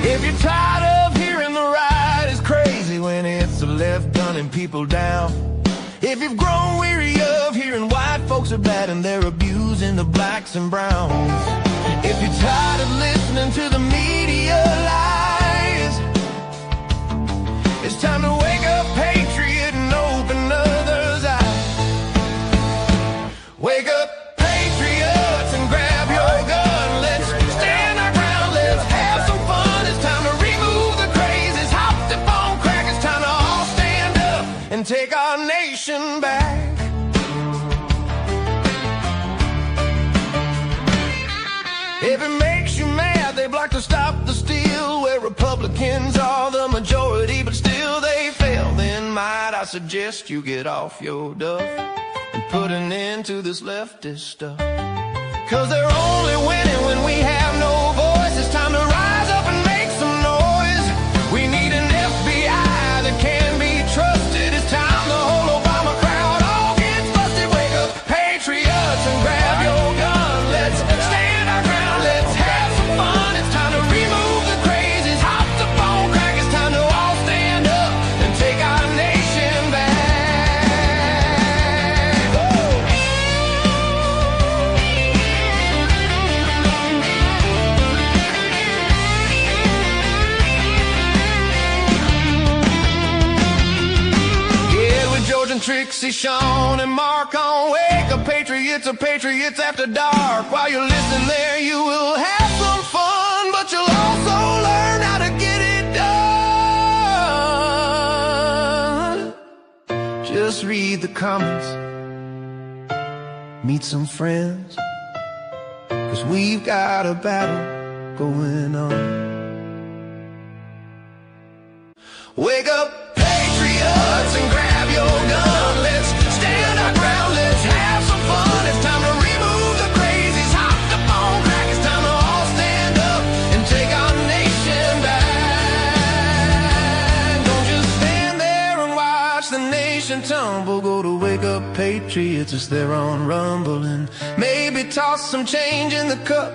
If you're tired of hearing the right is crazy when it's the left gunning people down. If you've grown weary of hearing white folks are bad and they're abusing the blacks and browns. If you're tired of listening to the media lies, it's time to wake up, patriot, and open others' eyes. Wake up, patriots, and grab your gun. Let's stand our ground, let's have some fun. It's time to remove the crazies, hop the phone crack. It's time to all stand up and take our nation back. If it makes you mad, they block to stop the steal, where Republicans are the majority, but still they fail. Then might I suggest you get off your duff and put an end to this leftist stuff. Cause they're only winning when we have no voice. It's time to rise up and make some noise. We need an FBI that can be trusted. It's time the whole Obama crowd all gets busted. Wake up, patriots, and grab your gun. Let's stand our ground, let's have some fun. It's time to remove the crazies, hop the phone crack. It's time to all stand up and take our nation back. Yeah, with George and Trixie, Sean and Mark on Wake Up Patriots or Patriots After Dark. While you're listening there, you will have some fun, but you'll also learn how to get it done. Just read the comments, meet some friends, cause we've got a battle going on. Wake up, patriots, and grab your gun. Let's stand our ground, let's have some fun. It's time to remove the crazies, hop the phone crack. It's time to all stand up and take our nation back. Don't just stand there and watch the nation tumble. Go to Wake Up Patriots, it's there on Rumble, and maybe toss some change in the cup.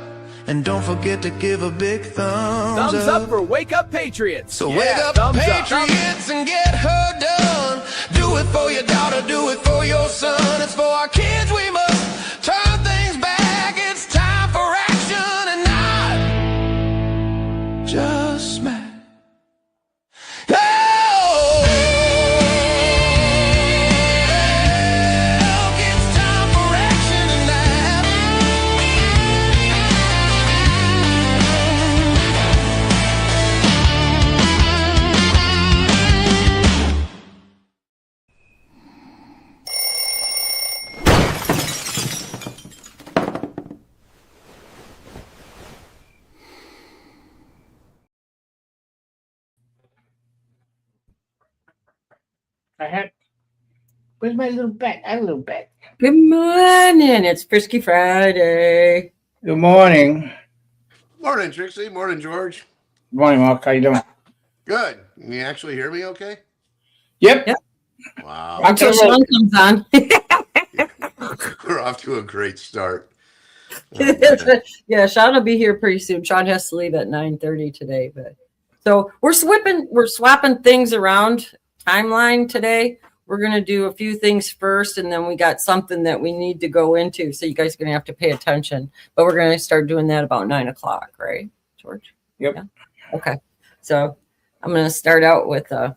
And don't forget to give a big thumbs Thumbs up for Wake Up Patriots. So wake up, patriots, and get her done. Do it for your daughter, do it for your son. It's for our kids, we must turn things back. It's time for action and not just smack. Oh! It's time for action and not. Where's my little bat? I have a little bat. Good morning. It's Frisky Friday. Good morning. Morning, Trixie. Morning, George. Good morning, Mark. How you doing? Good. Can you actually hear me okay? Yep. Wow. Until Sean comes on. We're off to a great start. Yeah, Sean will be here pretty soon. Sean has to leave at 9:30 today, but so we're swapping things around timeline today. We're gonna do a few things first, and then we got something that we need to go into. So you guys are gonna have to pay attention. But we're gonna start doing that about 9 o'clock, right, George? Yep. Yeah? Okay. So I'm gonna start out with a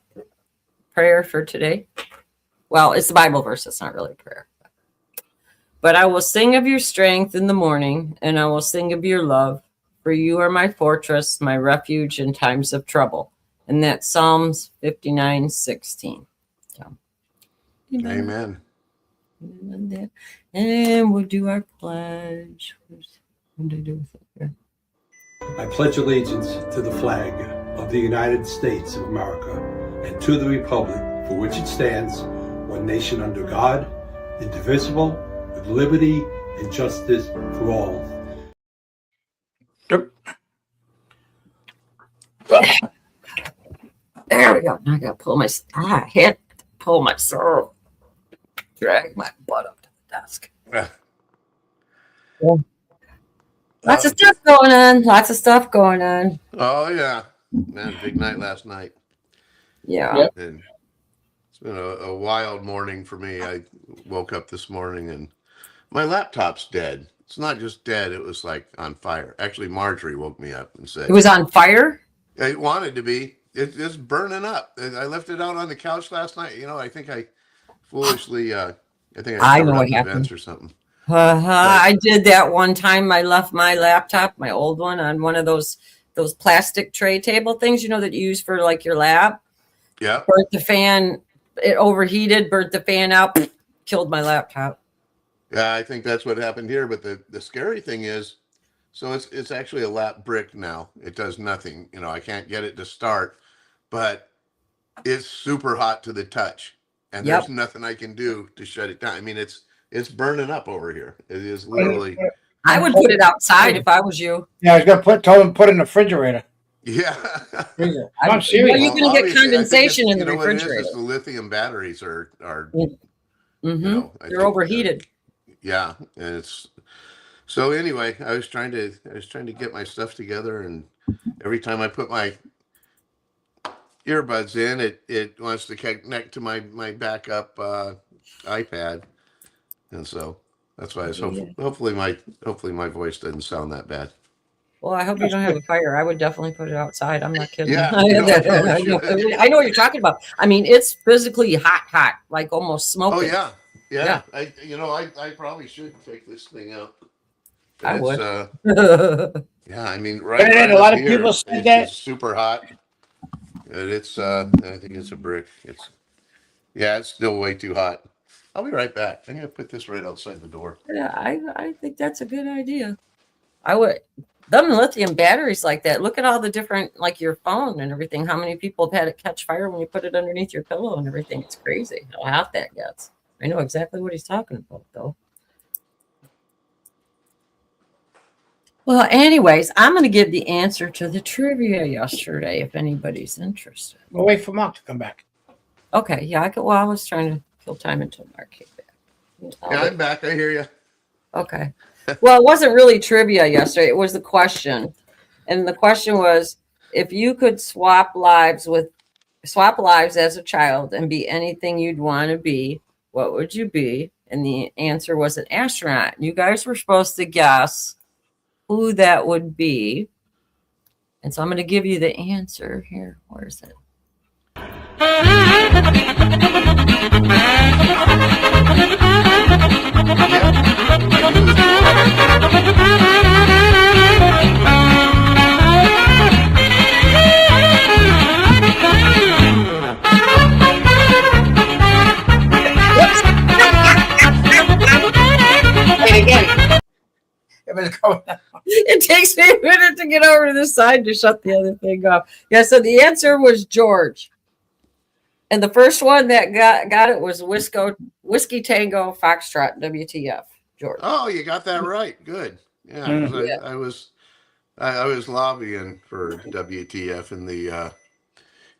prayer for today. Well, it's the Bible verse. It's not really a prayer. But I will sing of your strength in the morning, and I will sing of your love, for you are my fortress, my refuge in times of trouble. And that's Psalms 59:16. So, Amen. and we'll do our pledge. What did I do with it here? I pledge allegiance to the flag of the United States of America and to the republic for which it stands, one nation under God, indivisible, with liberty and justice for all. Yep. There we go. Now I gotta pull my pull myself. Drag my butt up to the desk. Yeah. Lots of stuff going on. Oh, yeah. Man, big night last night. Yeah. Yep. And it's been a wild morning for me. I woke up this morning and my laptop's dead. It's not just dead, it was like on fire. Actually, Marjorie woke me up and said, It was on fire? it wanted to be. It's burning up. I left it out on the couch last night. I think I foolishly, I think I I know covered up what the happened. vents or something. I did that one time. I left my laptop, my old one, on one of those plastic tray table things, that you use for like your lab. Yeah. Burnt the fan. It overheated, burnt the fan out, killed my laptop. Yeah, I think that's what happened here. But the scary thing is, so it's actually a lap brick now. It does nothing. I can't get it to start, but it's super hot to the touch, and Yep. there's nothing I can do to shut it down. I mean, it's burning up over here. It is literally. I would put it outside if I was you. Yeah, I was gonna tell them put it in the refrigerator. Yeah. Freezer. I'm I'm serious. Well, you can get Obviously, I think condensation it's- in the you know what it is? refrigerator. It's the lithium batteries are Mm-hmm. I They're think, overheated. yeah, and it's so anyway. I was trying to get my stuff together, and every time I put my earbuds in, it wants to connect to my backup iPad, and so that's why I was hopefully my voice doesn't sound that bad. Well, I hope you don't have a fire. I would definitely put it outside. I'm not kidding. Yeah, I know what you're talking about. I mean, it's physically hot, like almost smoking. Oh Yeah. I probably should take this thing out. I would. Yeah, I mean, A lot of people said that. It's super hot. And it's I think it's a brick. It's still way too hot. I'll be right back. I'm gonna put this right outside the door. Yeah, I think that's a good idea. I would. Them lithium batteries like that. Look at all the different, like your phone and everything. How many people have had it catch fire when you put it underneath your pillow and everything? It's crazy how hot that gets. I know exactly what he's talking about, though. Well, anyways, I'm going to give the answer to the trivia yesterday if anybody's interested. We'll wait for Mark to come back. Okay, yeah, I was trying to kill time until Mark came back. Yeah, I'm back. I hear you. Okay. Well, it wasn't really trivia yesterday. It was the question. And the question was, if you could swap lives as a child and be anything you'd want to be, what would you be? And the answer was an astronaut. You guys were supposed to guess who that would be. And so I'm going to give you the answer here. Where is it? Wait again. It takes me a minute to get over to the side to shut the other thing off. Yeah, so the answer was George. And the first one that got it was Whiskey Tango Foxtrot WTF, George. Oh, you got that right. Good. Yeah, 'cause I was lobbying for WTF in the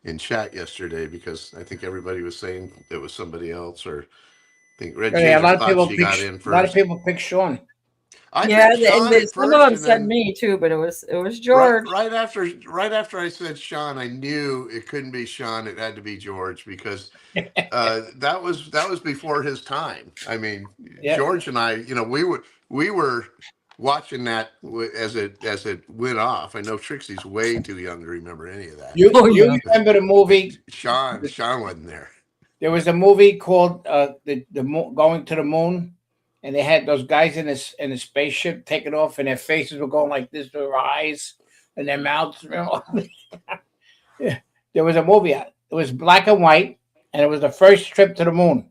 in chat yesterday because I think everybody was saying it was somebody else, or I think Red Yeah, a lot of thought people she pick, got in first. a lot of people pick Sean. I Yeah, picked Sean at some of first, them and said then me too, but it was George. right after I said Sean, I knew it couldn't be Sean. It had to be George because that was before his time. I mean, Yeah. George and I, we were watching that as it went off. I know Trixie's way too young to remember any of that. You yeah. remember the movie? Sean wasn't there. There was a movie called Going to the Moon, and they had those guys in a spaceship taking off, and their faces were going like this, their eyes and their mouths. Yeah. There was a movie. It was black and white, and it was the first trip to the moon.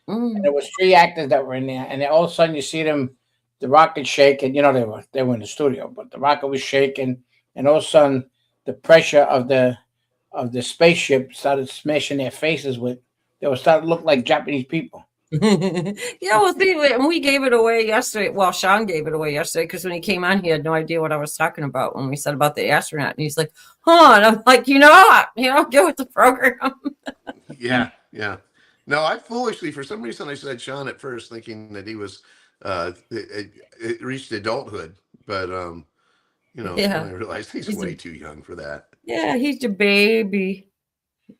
And there was 3 actors that were in there, and then all of a sudden you see them, the rocket shaking. They were in the studio, but the rocket was shaking, and all of a sudden the pressure of the spaceship started smashing their faces with. They were starting to look like Japanese people. Yeah, well, we gave it away yesterday. Well, Sean gave it away yesterday because when he came on, he had no idea what I was talking about when we said about the astronaut, and he's like, "Huh?" And I'm like, get with the program. Yeah. No, I foolishly, for some reason, I said Sean at first, thinking that he was it reached adulthood, but You know, Yeah. I realized he's way too young for that. Yeah, he's the baby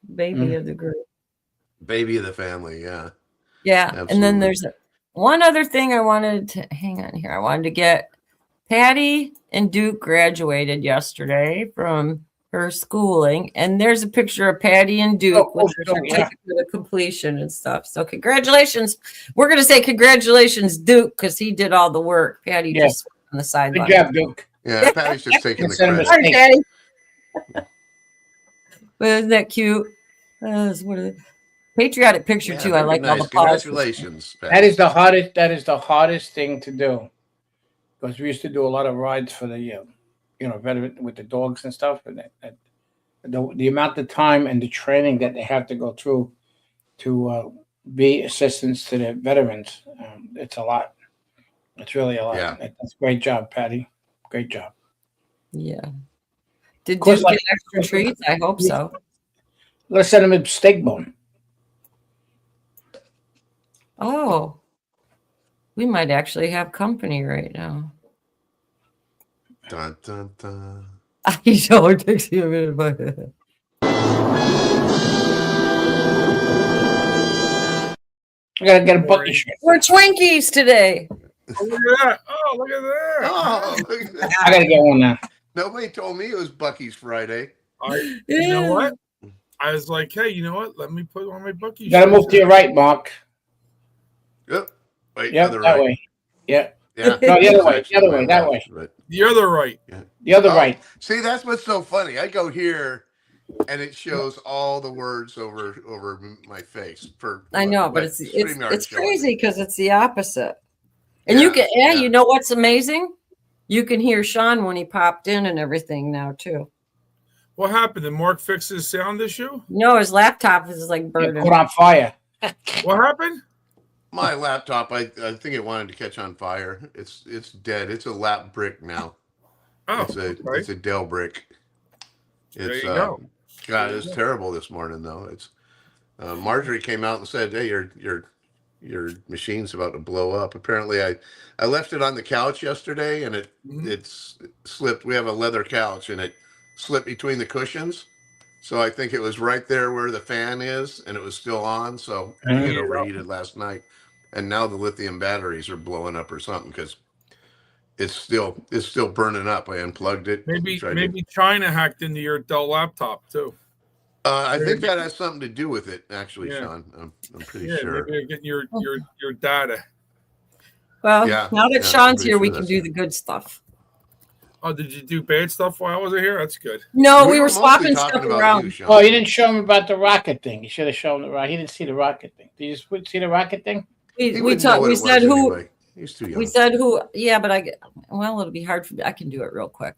Mm. of the group. Baby of the family, yeah. Yeah, Absolutely. and then there's one other thing I wanted to hang on here. I wanted to get Patty and Duke graduated yesterday from her schooling, and there's a picture of Patty and Duke with their certificate of completion and stuff. So congratulations. We're gonna say congratulations, Duke, because he did all the work. Patty just on the sideline. Good job, Duke. Yeah, Patty's just taking the Send him a credit. steak. Patty. But isn't that cute? What a patriotic picture Yeah, too. I very like all nice. the pauses. Congratulations, Patty. That is the hardest thing to do, because we used to do a lot of rides for the veteran with the dogs and stuff, and the amount of time and the training that they have to go through to be assistants to the veterans, it's a lot. It's really a lot. Yeah. That's a great job, Patty. Great job. Yeah. Did Of course, Duke get extra treats? I hope so. Let's send him a steak bone. Oh, we might actually have company right now. Dun, dun, dun. I know it takes you a minute, but I gotta get a bucket shirt. we're Twinkies today. Oh, look at that. Oh, look at that. Oh, look at that. I gotta get one now. Nobody told me it was Bucky's Friday. You know what? I was like, hey, you know what? Let me put on my Bucky You gotta move to your right, Mark. Yep. Wait, Yep, other that right. way. Yeah. Yeah. No, the other way. It's The other actually way. my That left, way. but- The other right. The other Oh, right. See, that's what's so funny. I go here, and it shows all the words over my face. I know, but it's StreamYard's showing crazy it. because it's the opposite. And you can, you know what's amazing? You can hear Sean when he popped in and everything now too. What happened? Did Mark fix his sound issue? No, his laptop is like Yeah, burning. put on fire. What happened? My laptop, I think it wanted to catch on fire. It's dead. It's a lap brick now. Oh, It's a Dell brick. There It's you go. God, it's terrible this morning though. It's Marjorie came out and said, "Hey, your machine's about to blow up." Apparently, I left it on the couch yesterday, and it's slipped. We have a leather couch, and it slipped between the cushions. So I think it was right there where the fan is, and it was still on. So it overheated last night, and now the lithium batteries are blowing up or something because it's still burning up. I unplugged it. Maybe China hacked into your Dell laptop too. I think that has something to do with it, actually, Yeah. Sean. I'm pretty Yeah, sure. maybe you're getting your data. Well, Yeah, now that yeah, Sean's I'm pretty here, we sure can that's do it. the good stuff. Oh, did you do bad stuff while I wasn't here? That's good. No, we were mostly swapping talking stuff about around. you, Sean. Oh, you didn't show him about the rocket thing. You should have shown the rocket. He didn't see the rocket thing. Did you see the rocket thing? He We wouldn't know talked. what We it was said who. anyway. He's too young. We said who. Yeah, but it'll be hard for me. I can do it real quick.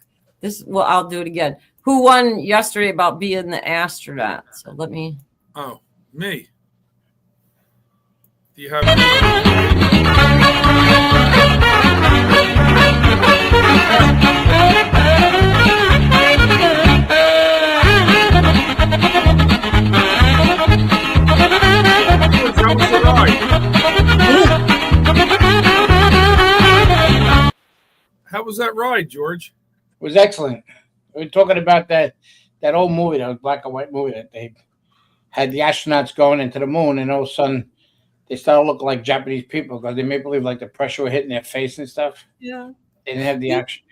I'll do it again. Who won yesterday about being the astronaut? So let me. Oh, me. Do you have? How was the ride? How was that ride, George? It was excellent. We were talking about that old movie, that black and white movie that they had the astronauts going into the moon, and all of a sudden they started looking like Japanese people because they made believe like the pressure was hitting their face and stuff. Yeah. They didn't have the action.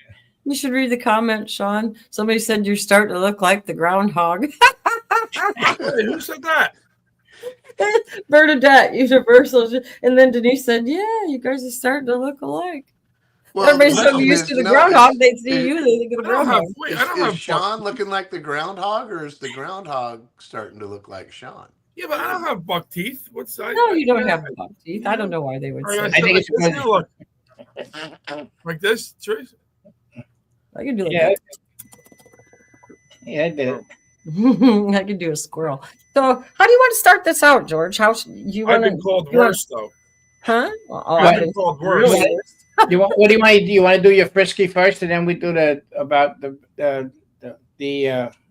You should read the comment, Sean. Somebody said you're starting to look like the groundhog. Hey, who said that? Bernadette, Universal. And then Denise said, yeah, you guys are starting to look alike. Well, Everybody's the so problem used is, to the no, groundhog, is- they see you, they think of the I don't have. groundhog. Wait, I don't Is have. Sean looking like the groundhog, or is the groundhog starting to look like Sean? Yeah, but I don't have buck teeth. What's that? No, you don't have buck teeth. I don't know why they would say I that. think it's like, because- like this, Trace. I can do like Yeah. Yeah, I did it. that. I can do a squirrel. So, how do you want to start this out, George? How you I've want been to? called worse though. Huh? Oh, I've been called worse. really? What do you want to do? You want to do your frisky first, and then we do the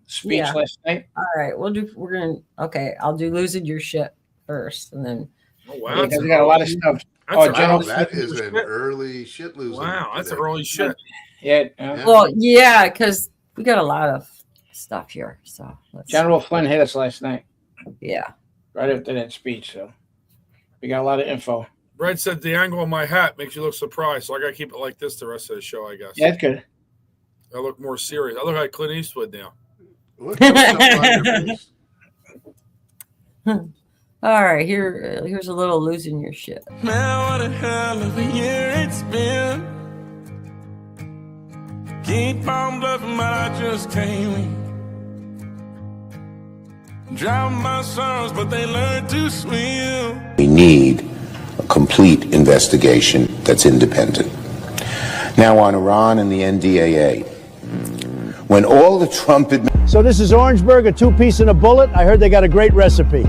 speech Yeah. last night? All right, we're gonna. Okay, I'll do losing your shit first, and then. Oh wow, Because we got a lot of stuff. That's Oh, a- General- Wow, that is an early shit losing. Wow, that's today. early shit. Yeah. Well, yeah, because we got a lot of stuff here. So General Flynn hit us last night. Yeah. Right after that speech. So we got a lot of info. Brad said the angle of my hat makes you look surprised, so I got to keep it like this the rest of the show, I guess. Yeah, that's good. I look more serious. I look like Clint Eastwood now. All right, here's a little losing your shit. Man, what a hell of a year it's been. Keep on bluffing, but I just can't win. Drown my sorrows, but they learn to swim. We need a complete investigation that's independent. Now on Iran and the NDAA. When all the Trump So this is Orangeburg, a two-piece and a bullet. I heard they got a great recipe.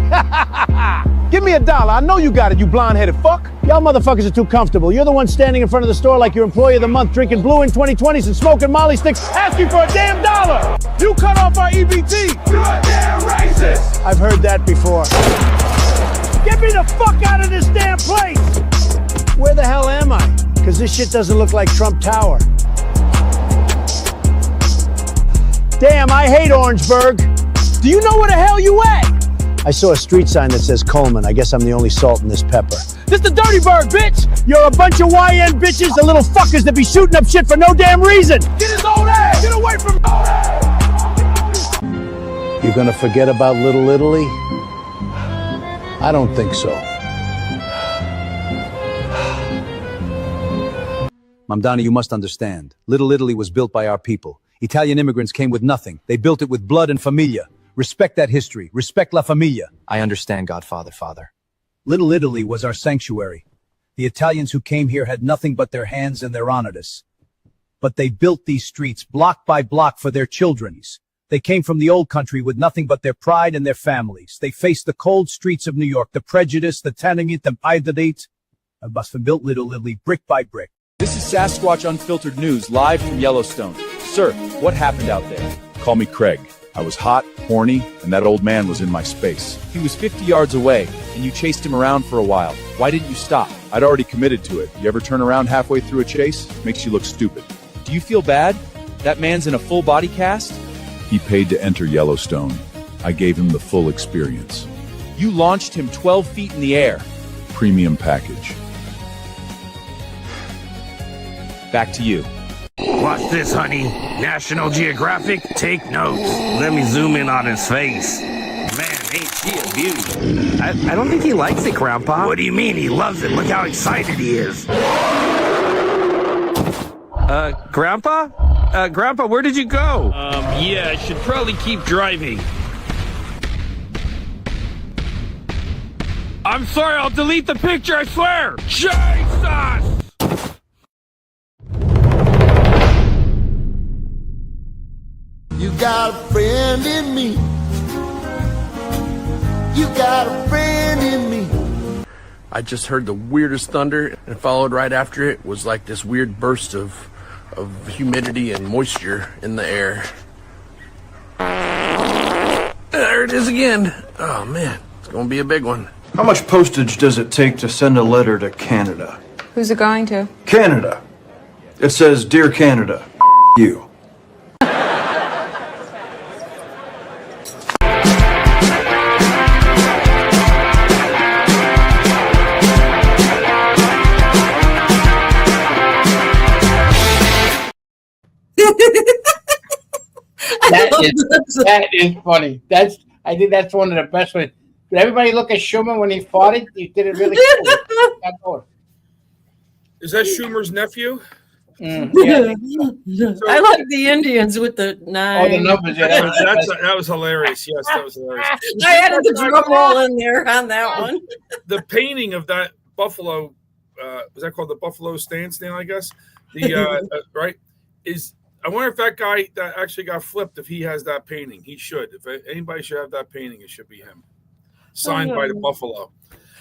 Give me $1. I know you got it, you blonde-headed fuck. Y'all motherfuckers are too comfortable. You're the one standing in front of the store like you're employee of the month, drinking Blue in 2020s and smoking Molly sticks, asking for a damn $1. You cut off our EBT. You're a damn racist! I've heard that before. Get me the fuck out of this damn place! Where the hell am I? Because this shit doesn't look like Trump Tower. Damn, I hate Orangeburg. Do you know where the hell you at? I saw a street sign that says Coleman. I guess I'm the only salt in this pepper. This the Dirty Bird, bitch! You're a bunch of YN bitches, the little fuckers that be shooting up shit for no damn reason! Get his old ass! Get away from me! You're gonna forget about Little Italy? I don't think so. Mamdani, you must understand. Little Italy was built by our people. Italian immigrants came with nothing. They built it with blood and familia. Respect that history. Respect La Familia. I understand, Godfather, Father. Little Italy was our sanctuary. The Italians who came here had nothing but their hands and their honoritas. But they built these streets block by block for their children. They came from the old country with nothing but their pride and their families. They faced the cold streets of New York, the prejudice, the tanning, the identity. And built Little Italy brick by brick. This is Sasquatch Unfiltered News, live from Yellowstone. Sir, what happened out there? Call me Craig. I was hot, horny, and that old man was in my space. He was 50 yards away, and you chased him around for a while. Why didn't you stop? I'd already committed to it. You ever turn around halfway through a chase? Makes you look stupid. Do you feel bad? That man's in a full body cast? He paid to enter Yellowstone. I gave him the full experience. You launched him 12 feet in the air. Premium package. Back to you. Watch this, honey. National Geographic, take notes. Let me zoom in on his face. Man, ain't she a beauty. I don't think he likes it, Grandpa. What do you mean? He loves it. Look how excited he is. Grandpa? Grandpa, where did you go? Yeah, I should probably keep driving. I'm sorry, I'll delete the picture, I swear! Jesus! You got a friend in me. You got a friend in me. I just heard the weirdest thunder, and followed right after it was like this weird burst of humidity and moisture in the air. There it is again. Oh man, it's gonna be a big one. How much postage does it take to send a letter to Canada? Who's it going to? Canada. It says, Dear Canada, you. That is funny. I think that's one of the best ones. Did everybody look at Schumer when he farted? He did it really cool. Is that Schumer's nephew? Yeah. I like the Indians with the 9. Oh, the numbers. Yeah, that was hilarious. Yes, that was hilarious. I added the drum roll in there on that one. The painting of that buffalo, was that called the Buffalo Stance now, I guess? The right is. I wonder if that guy that actually got flipped, if he has that painting. He should. If anybody should have that painting, it should be him. Signed by the Buffalo.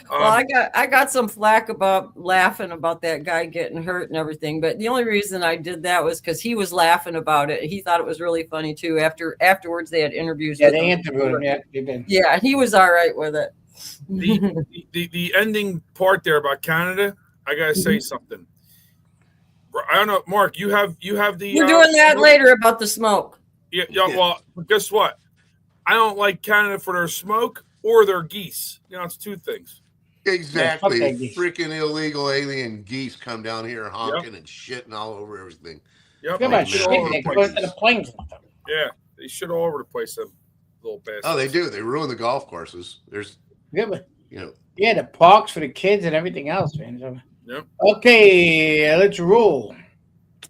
Well, I got some flack about laughing about that guy getting hurt and everything, but the only reason I did that was because he was laughing about it. He thought it was really funny too. Afterwards, they had interviews. Yeah, they interviewed him. Yeah, they did. Yeah, he was all right with it. The ending part there about Canada, I gotta say something. I don't know, Mark. You have the. We're doing that smoke? later about the smoke. Yeah. Well, guess what? I don't like Canada for their smoke or their geese. It's two things. Exactly. Yeah, fuck Freaking illegal alien geese come down here honking and shitting all over everything. Yep. Yeah, They but shit shit, all over they the go place. into the planes with them. Yeah, they shit all over the place. Them little bastards. Oh, they do. They ruin the golf courses. There's, Yeah, but you yeah, the parks for the kids and everything else, man. So- Yep. Okay, let's roll.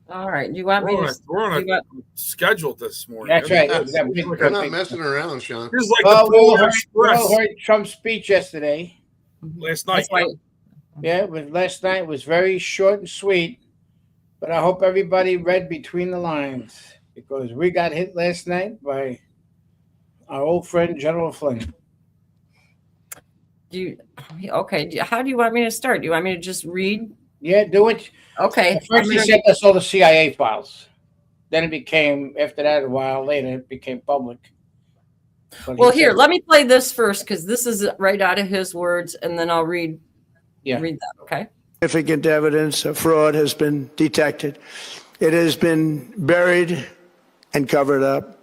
All right. Do you want me to? We're on a schedule this morning. That's right. It's We got big- We're not messing around, Sean. This is like Well, the we all Polar heard, we all Express heard Trump's speech yesterday. last night. That's why. Yeah, but last night was very short and sweet. But I hope everybody read between the lines because we got hit last night by our old friend General Flynn. How do you want me to start? Do you want me to just read? Yeah, do it. Okay. First, he sent us all the CIA files. Then it became, after that, a while later, it became public. But Well, he here, said- let me play this first because this is right out of his words, and then I'll read that. Okay. Significant evidence of fraud has been detected. It has been buried and covered up.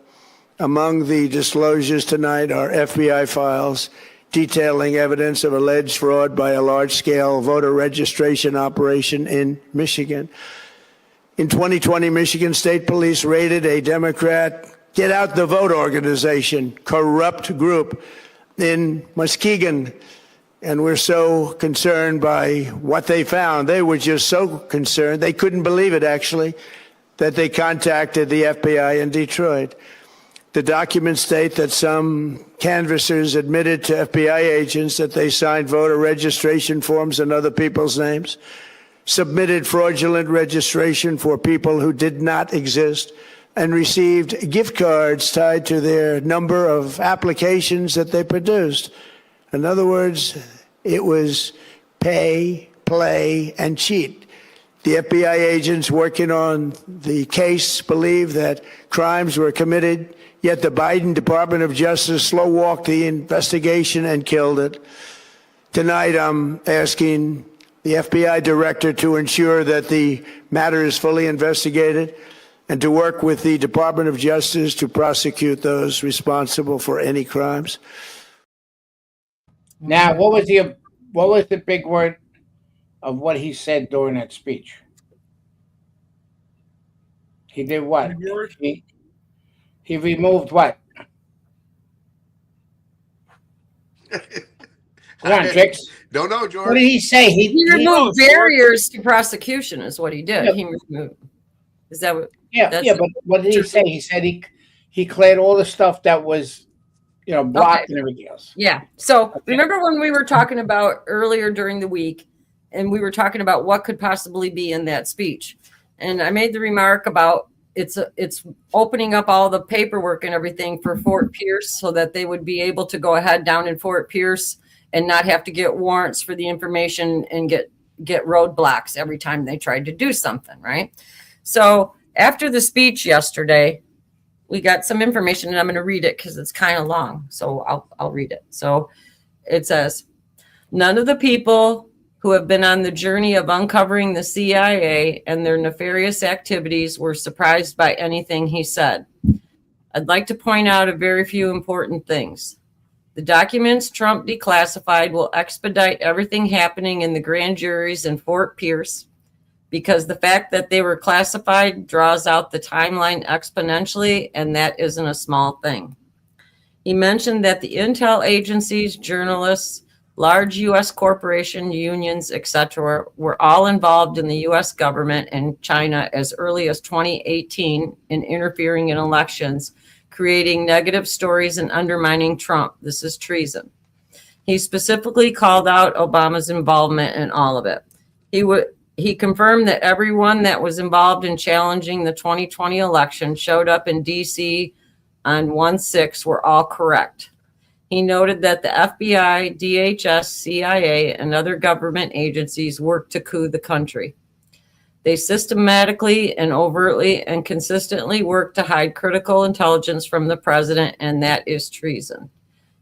Among the disclosures tonight are FBI files detailing evidence of alleged fraud by a large-scale voter registration operation in Michigan. In 2020, Michigan State Police raided a Democrat Get Out the Vote organization, corrupt group in Muskegon. And we're so concerned by what they found. They were just so concerned. They couldn't believe it, actually, that they contacted the FBI in Detroit. The documents state that some canvassers admitted to FBI agents that they signed voter registration forms in other people's names, submitted fraudulent registration for people who did not exist, and received gift cards tied to their number of applications that they produced. In other words, it was pay, play, and cheat. The FBI agents working on the case believe that crimes were committed, yet the Biden Department of Justice slow-walked the investigation and killed it. Tonight, I'm asking the FBI director to ensure that the matter is fully investigated and to work with the Department of Justice to prosecute those responsible for any crimes. Now, what was the big word of what he said during that speech? He did what? He removed what? Come on, Trix. Don't know, George. What did he say? He removed barriers to prosecution, is what he did. Yeah. He removed. Is that what? Yeah, but what did he say? He said he cleared all the stuff that was, blocked and everything else. Yeah. So remember when we were talking about earlier during the week, and we were talking about what could possibly be in that speech, and I made the remark about it's opening up all the paperwork and everything for Fort Pierce so that they would be able to go ahead down in Fort Pierce and not have to get warrants for the information and get roadblocks every time they tried to do something, right? So after the speech yesterday, we got some information, and I'm going to read it because it's kind of long. So I'll read it. So it says, none of the people who have been on the journey of uncovering the CIA and their nefarious activities were surprised by anything he said. I'd like to point out a very few important things. The documents Trump declassified will expedite everything happening in the grand juries in Fort Pierce, because the fact that they were classified draws out the timeline exponentially, and that isn't a small thing. He mentioned that the intel agencies, journalists, large U.S. corporation unions, etc., were all involved in the U.S. government and China as early as 2018 in interfering in elections, creating negative stories and undermining Trump. This is treason. He specifically called out Obama's involvement in all of it. He confirmed that everyone that was involved in challenging the 2020 election showed up in D.C. on 1/6 were all correct. He noted that the FBI, DHS, CIA, and other government agencies worked to coup the country. They systematically and overtly and consistently worked to hide critical intelligence from the president, and that is treason.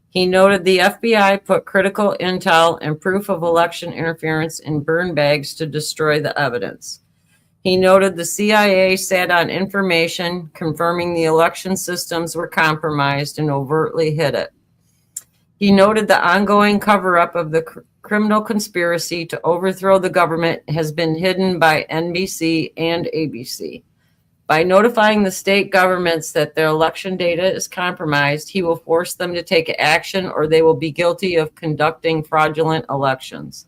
He noted the FBI put critical intel and proof of election interference in burn bags to destroy the evidence. He noted the CIA sat on information confirming the election systems were compromised and overtly hid it. He noted the ongoing cover-up of the criminal conspiracy to overthrow the government has been hidden by NBC and ABC. By notifying the state governments that their election data is compromised, he will force them to take action or they will be guilty of conducting fraudulent elections.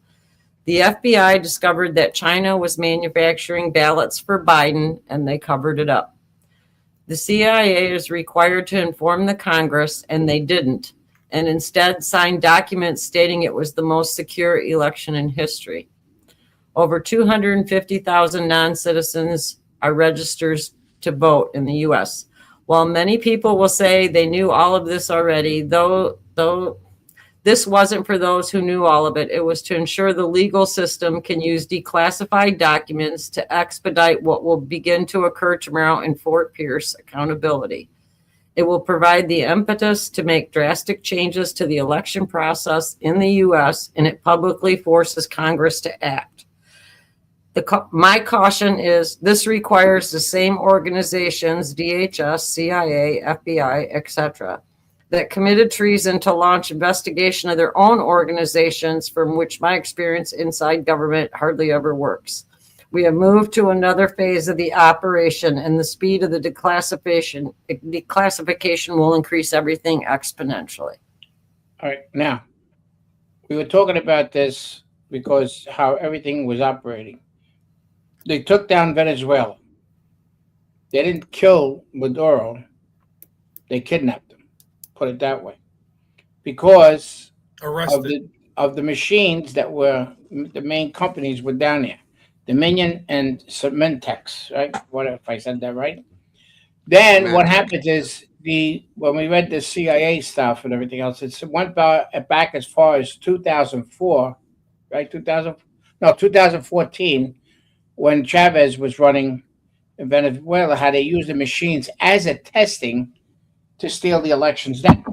The FBI discovered that China was manufacturing ballots for Biden and they covered it up. The CIA is required to inform the Congress and they didn't, and instead signed documents stating it was the most secure election in history. Over 250,000 non-citizens are registered to vote in the U.S. While many people will say they knew all of this already, though this wasn't for those who knew all of it. It was to ensure the legal system can use declassified documents to expedite what will begin to occur tomorrow in Fort Pierce accountability. It will provide the impetus to make drastic changes to the election process in the U.S., and it publicly forces Congress to act. My caution is this requires the same organizations, DHS, CIA, FBI, etc., that committed treason to launch investigation of their own organizations, from which my experience inside government hardly ever works. We have moved to another phase of the operation, and the speed of the declassification will increase everything exponentially. All right. Now, we were talking about this because how everything was operating. They took down Venezuela. They didn't kill Maduro. They kidnapped him. Put it that way. Because of the machines that were, the main companies were down there. Dominion and Cementex, right? What if I said that right? Then what happens is when we read the CIA stuff and everything else, it went back as far as 2004, right? 2014, when Chavez was running in Venezuela, how they used the machines as a testing to steal the elections down.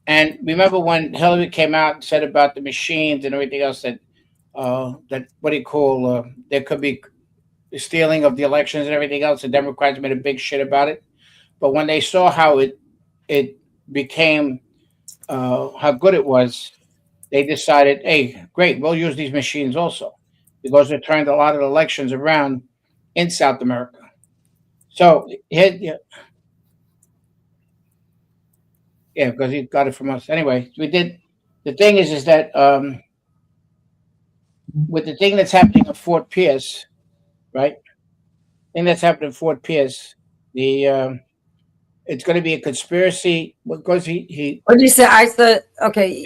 And remember when Hillary came out and said about the machines and everything else that there could be stealing of the elections and everything else. The Democrats made a big shit about it. But when they saw how it became, how good it was, they decided, hey, great, we'll use these machines also, because it turned a lot of elections around in South America. So, yeah, because he got it from us. Anyway, we did. The thing is that with the thing that's happening at Fort Pierce, right? The thing that's happening at Fort Pierce, it's going to be a conspiracy because he. What did you say? I said okay.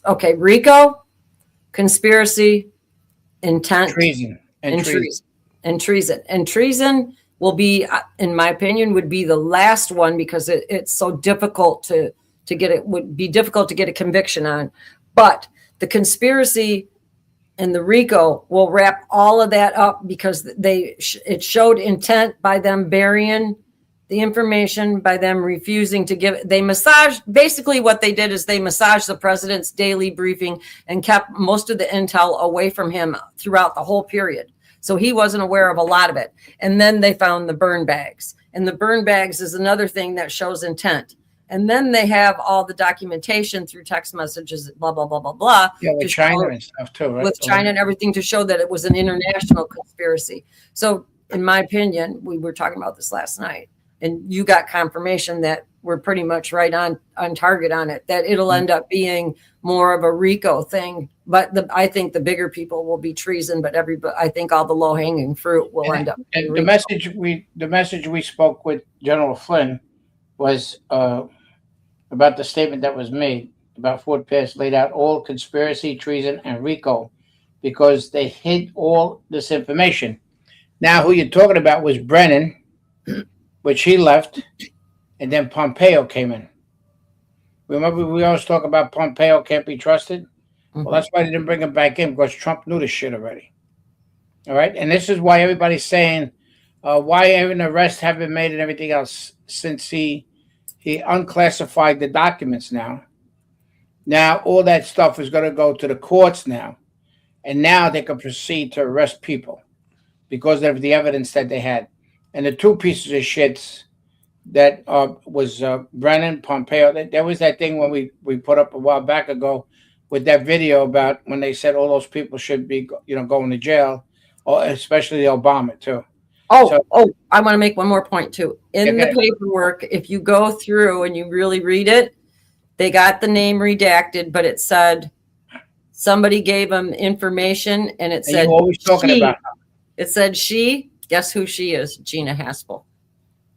Okay, RICO, conspiracy, intent, treason, and treason. And treason will be, in my opinion, would be the last one because it's so difficult to get it. Would be difficult to get a conviction on, but the conspiracy and the RICO will wrap all of that up because it showed intent by them burying the information, by them refusing to give it. They massaged, basically what they did is they massaged the president's daily briefing and kept most of the intel away from him throughout the whole period. So he wasn't aware of a lot of it. And then they found the burn bags. And the burn bags is another thing that shows intent. And then they have all the documentation through text messages, blah, blah, blah, blah, blah. Yeah, with China and stuff too, right? With China and everything to show that it was an international conspiracy. So in my opinion, we were talking about this last night, and you got confirmation that we're pretty much right on target on it, that it'll end up being more of a RICO thing. But I think the bigger people will be treason, but I think all the low hanging fruit will end up. And the message we spoke with General Flynn was about the statement that was made about Fort Pierce, laid out all conspiracy, treason, and RICO because they hid all this information. Now, who you're talking about was Brennan, which he left, and then Pompeo came in. Remember, we always talk about Pompeo can't be trusted? Mm-hmm. Well, that's why they didn't bring him back in, because Trump knew this shit already. All right? And this is why everybody's saying, why an arrest haven't been made and everything else, since he unclassified the documents now. Now, all that stuff is going to go to the courts now. and now they can proceed to arrest people because of the evidence that they had. And the two pieces of shits that was Brennan Pompeo. There was that thing when we put up a while back ago with that video about when they said all those people should be going to jail, or especially Obama too. I want to make one more point too. In the paperwork, if you go through and you really read it, they got the name redacted, but it said somebody gave them information, and it said always talking about her. It said she. Guess who she is? Gina Haspel.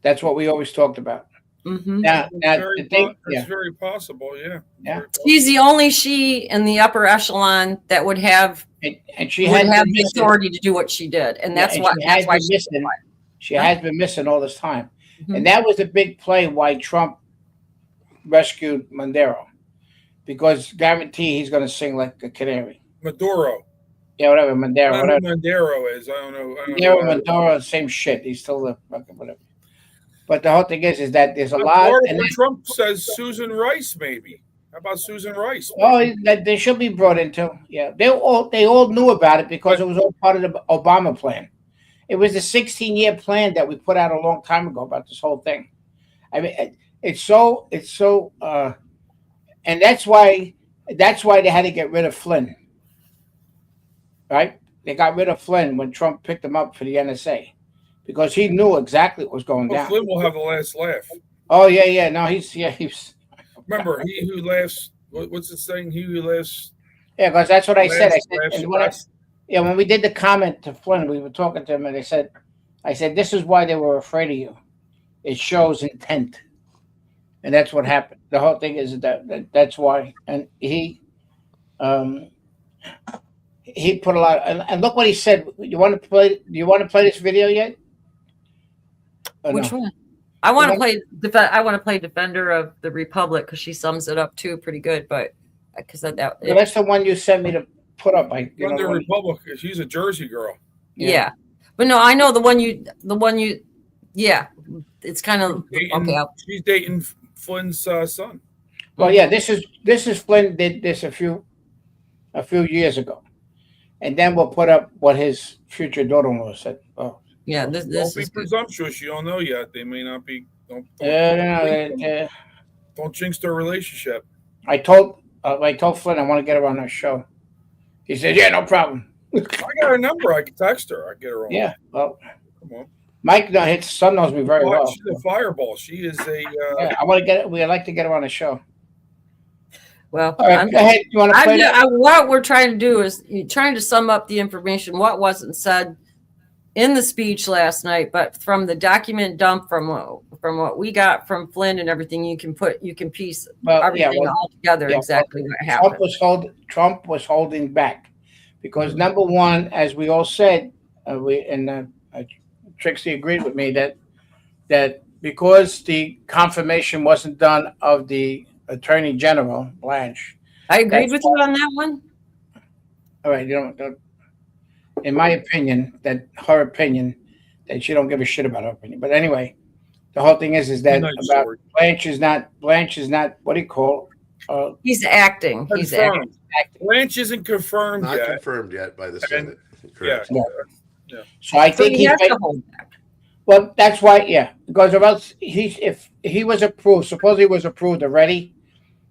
That's what we always talked about. Mm-hmm. Now It's very possible. Yeah. She's the only she in the upper echelon that would have and she would has have been the missing. authority to do what she did, and that's and why she has that's why been missing. She has been missing all this time, and that was a big play why Trump rescued Maduro, because guarantee he's going to sing like a canary. Maduro. Yeah, whatever, Maduro. Whatever Maduro is, I don't know. Maduro, same shit. He's still the fucking whatever. But the whole thing is that there's a lot. Florida, And when Trump says Susan Rice, maybe. How about Susan Rice? that they should be brought into. Yeah, they all knew about it because it was all part of the Obama plan. It was a 16-year plan that we put out a long time ago about this whole thing. I mean, it's so, and that's why they had to get rid of Flynn. Right? They got rid of Flynn when Trump picked him up for the NSA because he knew exactly what was going down. Flynn will have the last laugh. Oh yeah. No, he's. Remember, he who laughs. What's the saying? He who laughs. Yeah, because that's what I said. Laughs when we did the comment to Flynn, we were talking to him, and I said, this is why they were afraid of you. It shows intent, and that's what happened. The whole thing is that's why, and he put a lot. And look what he said. You want to play? Do you want to play this video yet? Which one? I want to play. I want to play Defender of the Republic because she sums it up too pretty good. But because that's the one you sent me to put up. Defender of the Republic. She's a Jersey girl. Yeah, but no, I know the one you. Yeah, it's kind of okay. She's dating Flynn's son. Well, yeah, this is Flynn did this a few years ago. And then we'll put up what his future daughter-in-law said. Oh, yeah, this don't be presumptuous. You don't know yet. They may not be. Don't jinx their relationship. I told Flynn I want to get her on our show. He said, "Yeah, no problem." I got her number. I can text her. I get her on. Yeah, well, come on. Mike, his son knows me very well. She's a fireball. She is a. Yeah, I want to get it. We'd like to get her on the show. Well, all right, go ahead. You want to play that? What we're trying to do is trying to sum up the information, what wasn't said in the speech last night, but from the document dump, from what we got from Flynn and everything, you can piece everything all together exactly what happened. Trump was holding back because number one, as we all said, Trixie agreed with me that because the confirmation wasn't done of the Attorney General Blanche. I agreed with you on that one. All right, in my opinion, her opinion, that she don't give a shit about her opinion. But anyway, the whole thing is that about Blanche is not what do you call? He's acting. He's acting. Blanche isn't confirmed Not yet. confirmed yet by the Senate. Correct. Yeah. So I think he has to hold back. Well, that's why, yeah, because or else if he was approved, suppose he was approved already,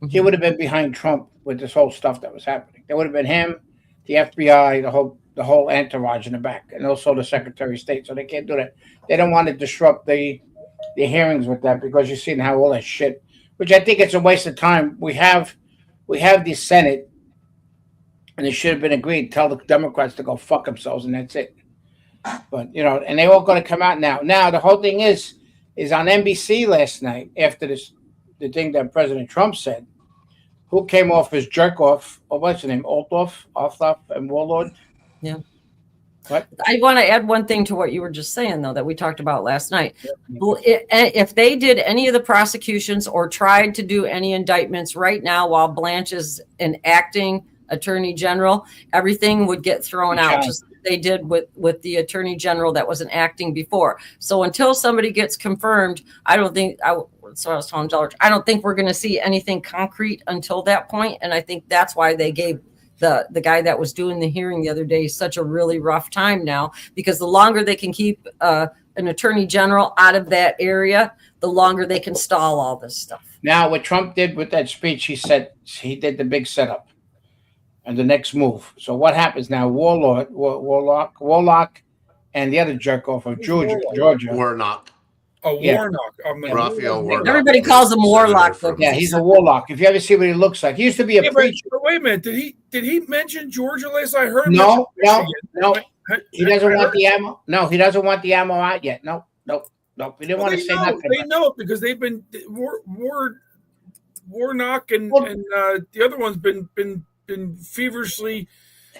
he would have been behind Trump with this whole stuff that was happening. There would have been him, the FBI, the whole entourage in the back, and also the Secretary of State. So they can't do that. They don't want to disrupt the hearings with that because you've seen how all that shit, which I think it's a waste of time. We have the Senate, and it should have been agreed. Tell the Democrats to go fuck themselves, and that's it. But and they all going to come out now. Now the whole thing is on NBC last night after the thing that President Trump said. Who came off as jerk off? Or what's his name? Althoff, and Warlord. Yeah. What? I want to add one thing to what you were just saying, though, that we talked about last night. If they did any of the prosecutions or tried to do any indictments right now while Blanche is an acting attorney general, everything would get thrown out, just like they did with the attorney general that wasn't acting before. So until somebody gets confirmed, so I was telling George, I don't think we're going to see anything concrete until that point. And I think that's why they gave the guy that was doing the hearing the other day, such a really rough time now, because the longer they can keep an attorney general out of that area, the longer they can stall all this stuff. Now, what Trump did with that speech, he said he did the big setup and the next move. So what happens now? Warlock, and the other jerk off of Georgia. Warnock. Oh, Yeah. Warnock. Raphael Warnock. Everybody calls him Warlock. Yeah, he's a warlock. If you ever see what he looks like, he used to be a preacher. But wait a minute. Did he mention Georgia last? I heard him. No. He doesn't I want heard the ammo. No, he doesn't want the ammo out yet. No. He didn't want to say nothing. They know because they've been Warnock and the other one's been feverishly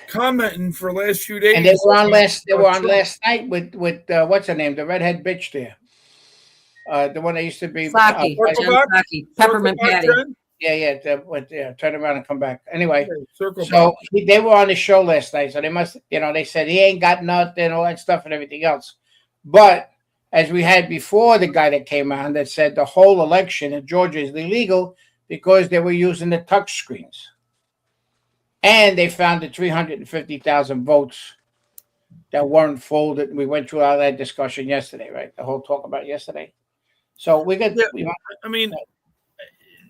commenting for the last few days. And they were on last night with what's her name, the redhead bitch there, the one that used to be Peppermint Patty. Yeah. Turn around and come back. Anyway, so they were on the show last night, so they must, they said he ain't got nothing, all that stuff and everything else. But as we had before, the guy that came on that said the whole election in Georgia is illegal because they were using the touch screens. And they found the 350,000 votes that weren't folded. We went through all that discussion yesterday, right? The whole talk about yesterday. So we got. I mean,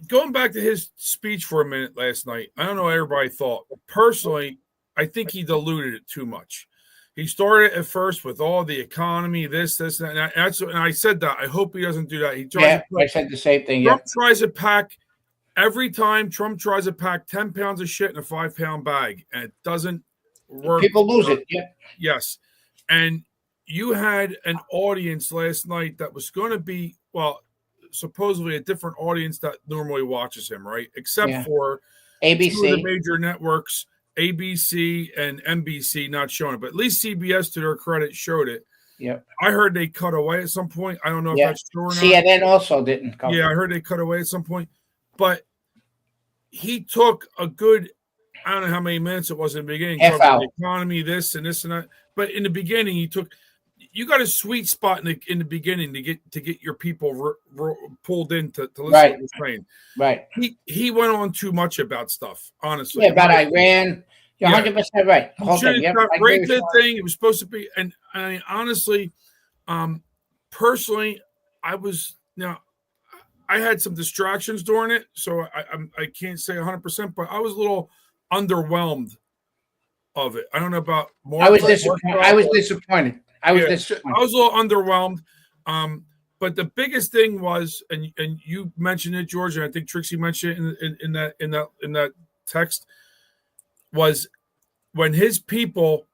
going back to his speech for a minute last night, I don't know what everybody thought. Personally, I think he diluted it too much. He started at first with all the economy, this, and I said that. I hope he doesn't do that. I said the same thing. Trump tries to pack. Every time Trump tries to pack 10 pounds of shit in a 5-pound bag, and it doesn't work. People lose it. Yeah. Yes. And you had an audience last night that was going to be, well, supposedly a different audience that normally watches him, right? Except for ABC, two of the major networks, ABC and NBC, not showing it. But at least CBS, to their credit, showed it. Yep. I heard they cut away at some point. I don't know if that's true or not. CNN also didn't cover. Yeah, I heard they cut away at some point. But he took a good, I don't know how many minutes it was in the beginning. Half hour. The economy, this and that. But in the beginning, you got a sweet spot in the beginning to get your people pulled in to listen to what he's saying. Right. He went on too much about stuff, honestly. Yeah, about Iran. You're 100% right. The whole thing. Yep, right, that thing. It was supposed to be, and I honestly, personally, I had some distractions during it, so I can't say 100%, but I was a little underwhelmed of it. I don't know about more. I was disappointed. I was disappointed. I was a little underwhelmed. But the biggest thing was, and you mentioned it, George, and I think Trixie mentioned it in that text, was when his people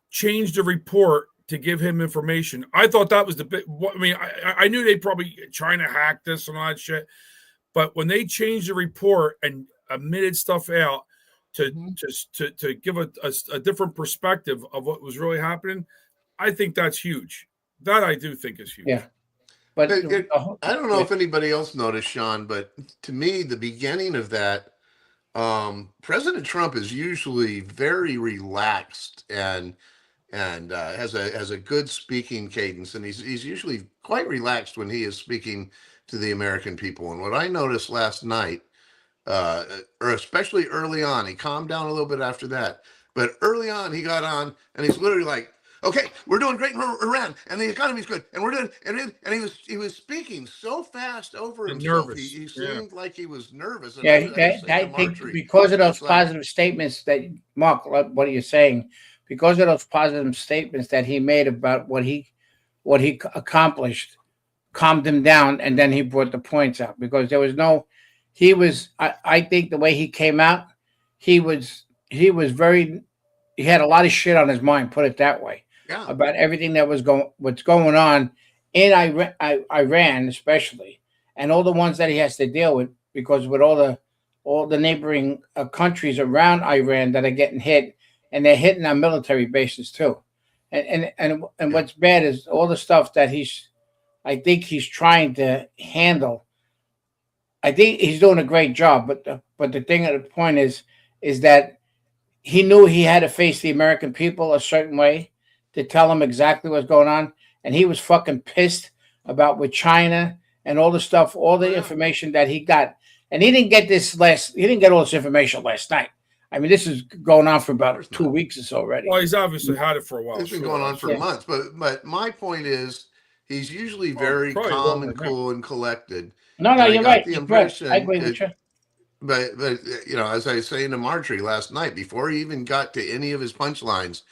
changed the report to give him information. I thought that was the big. I mean, I knew they probably trying to hack this and all that shit, but when they changed the report and omitted stuff out to give a different perspective of what was really happening, I think that's huge. That I do think is huge. Yeah, but I don't know if anybody else noticed, Sean, but to me, the beginning of that, President Trump is usually very relaxed and has a good speaking cadence, and he's usually quite relaxed when he is speaking to the American people. And what I noticed last night, or especially early on, he calmed down a little bit after that, but early on he got on and he's literally like, "Okay, we're doing great in Iran, and the economy's good, and we're doing," and he was speaking so fast over himself. He seemed like he was nervous. And I think because of those positive statements that Mark, what are you saying? Because of those positive statements that he made about what he accomplished, calmed him down, and then he brought the points out. Because there was I think the way he came out, he had a lot of shit on his mind, put it that way, about everything that was what's going on in Iran, especially, and all the ones that he has to deal with, because with all the neighboring countries around Iran that are getting hit. And they're hitting our military bases too, and what's bad is all the stuff that I think he's trying to handle. I think he's doing a great job, but the thing at the point is that he knew he had to face the American people a certain way to tell them exactly what's going on, and he was fucking pissed about with China and all the stuff, all the information that he got, and he didn't get all this information last night. I mean, this is going on for about 2 weeks or so already. Well, he's obviously had it for a while. It's been going on for months, but my point is, he's usually very calm and cool and collected. No, And I you're got right. the You're impression right. I agree with you. But you know, as I was saying to Marjorie last night, before he even got to any of his punchlines,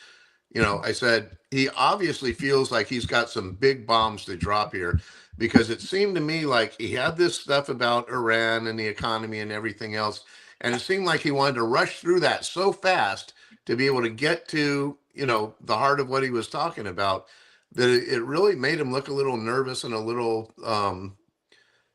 you know, I said he obviously feels like he's got some big bombs to drop here, because it seemed to me like he had this stuff about Iran and the economy and everything else, and it seemed like he wanted to rush through that so fast to be able to get to, you know, the heart of what he was talking about, that it really made him look a little nervous and a little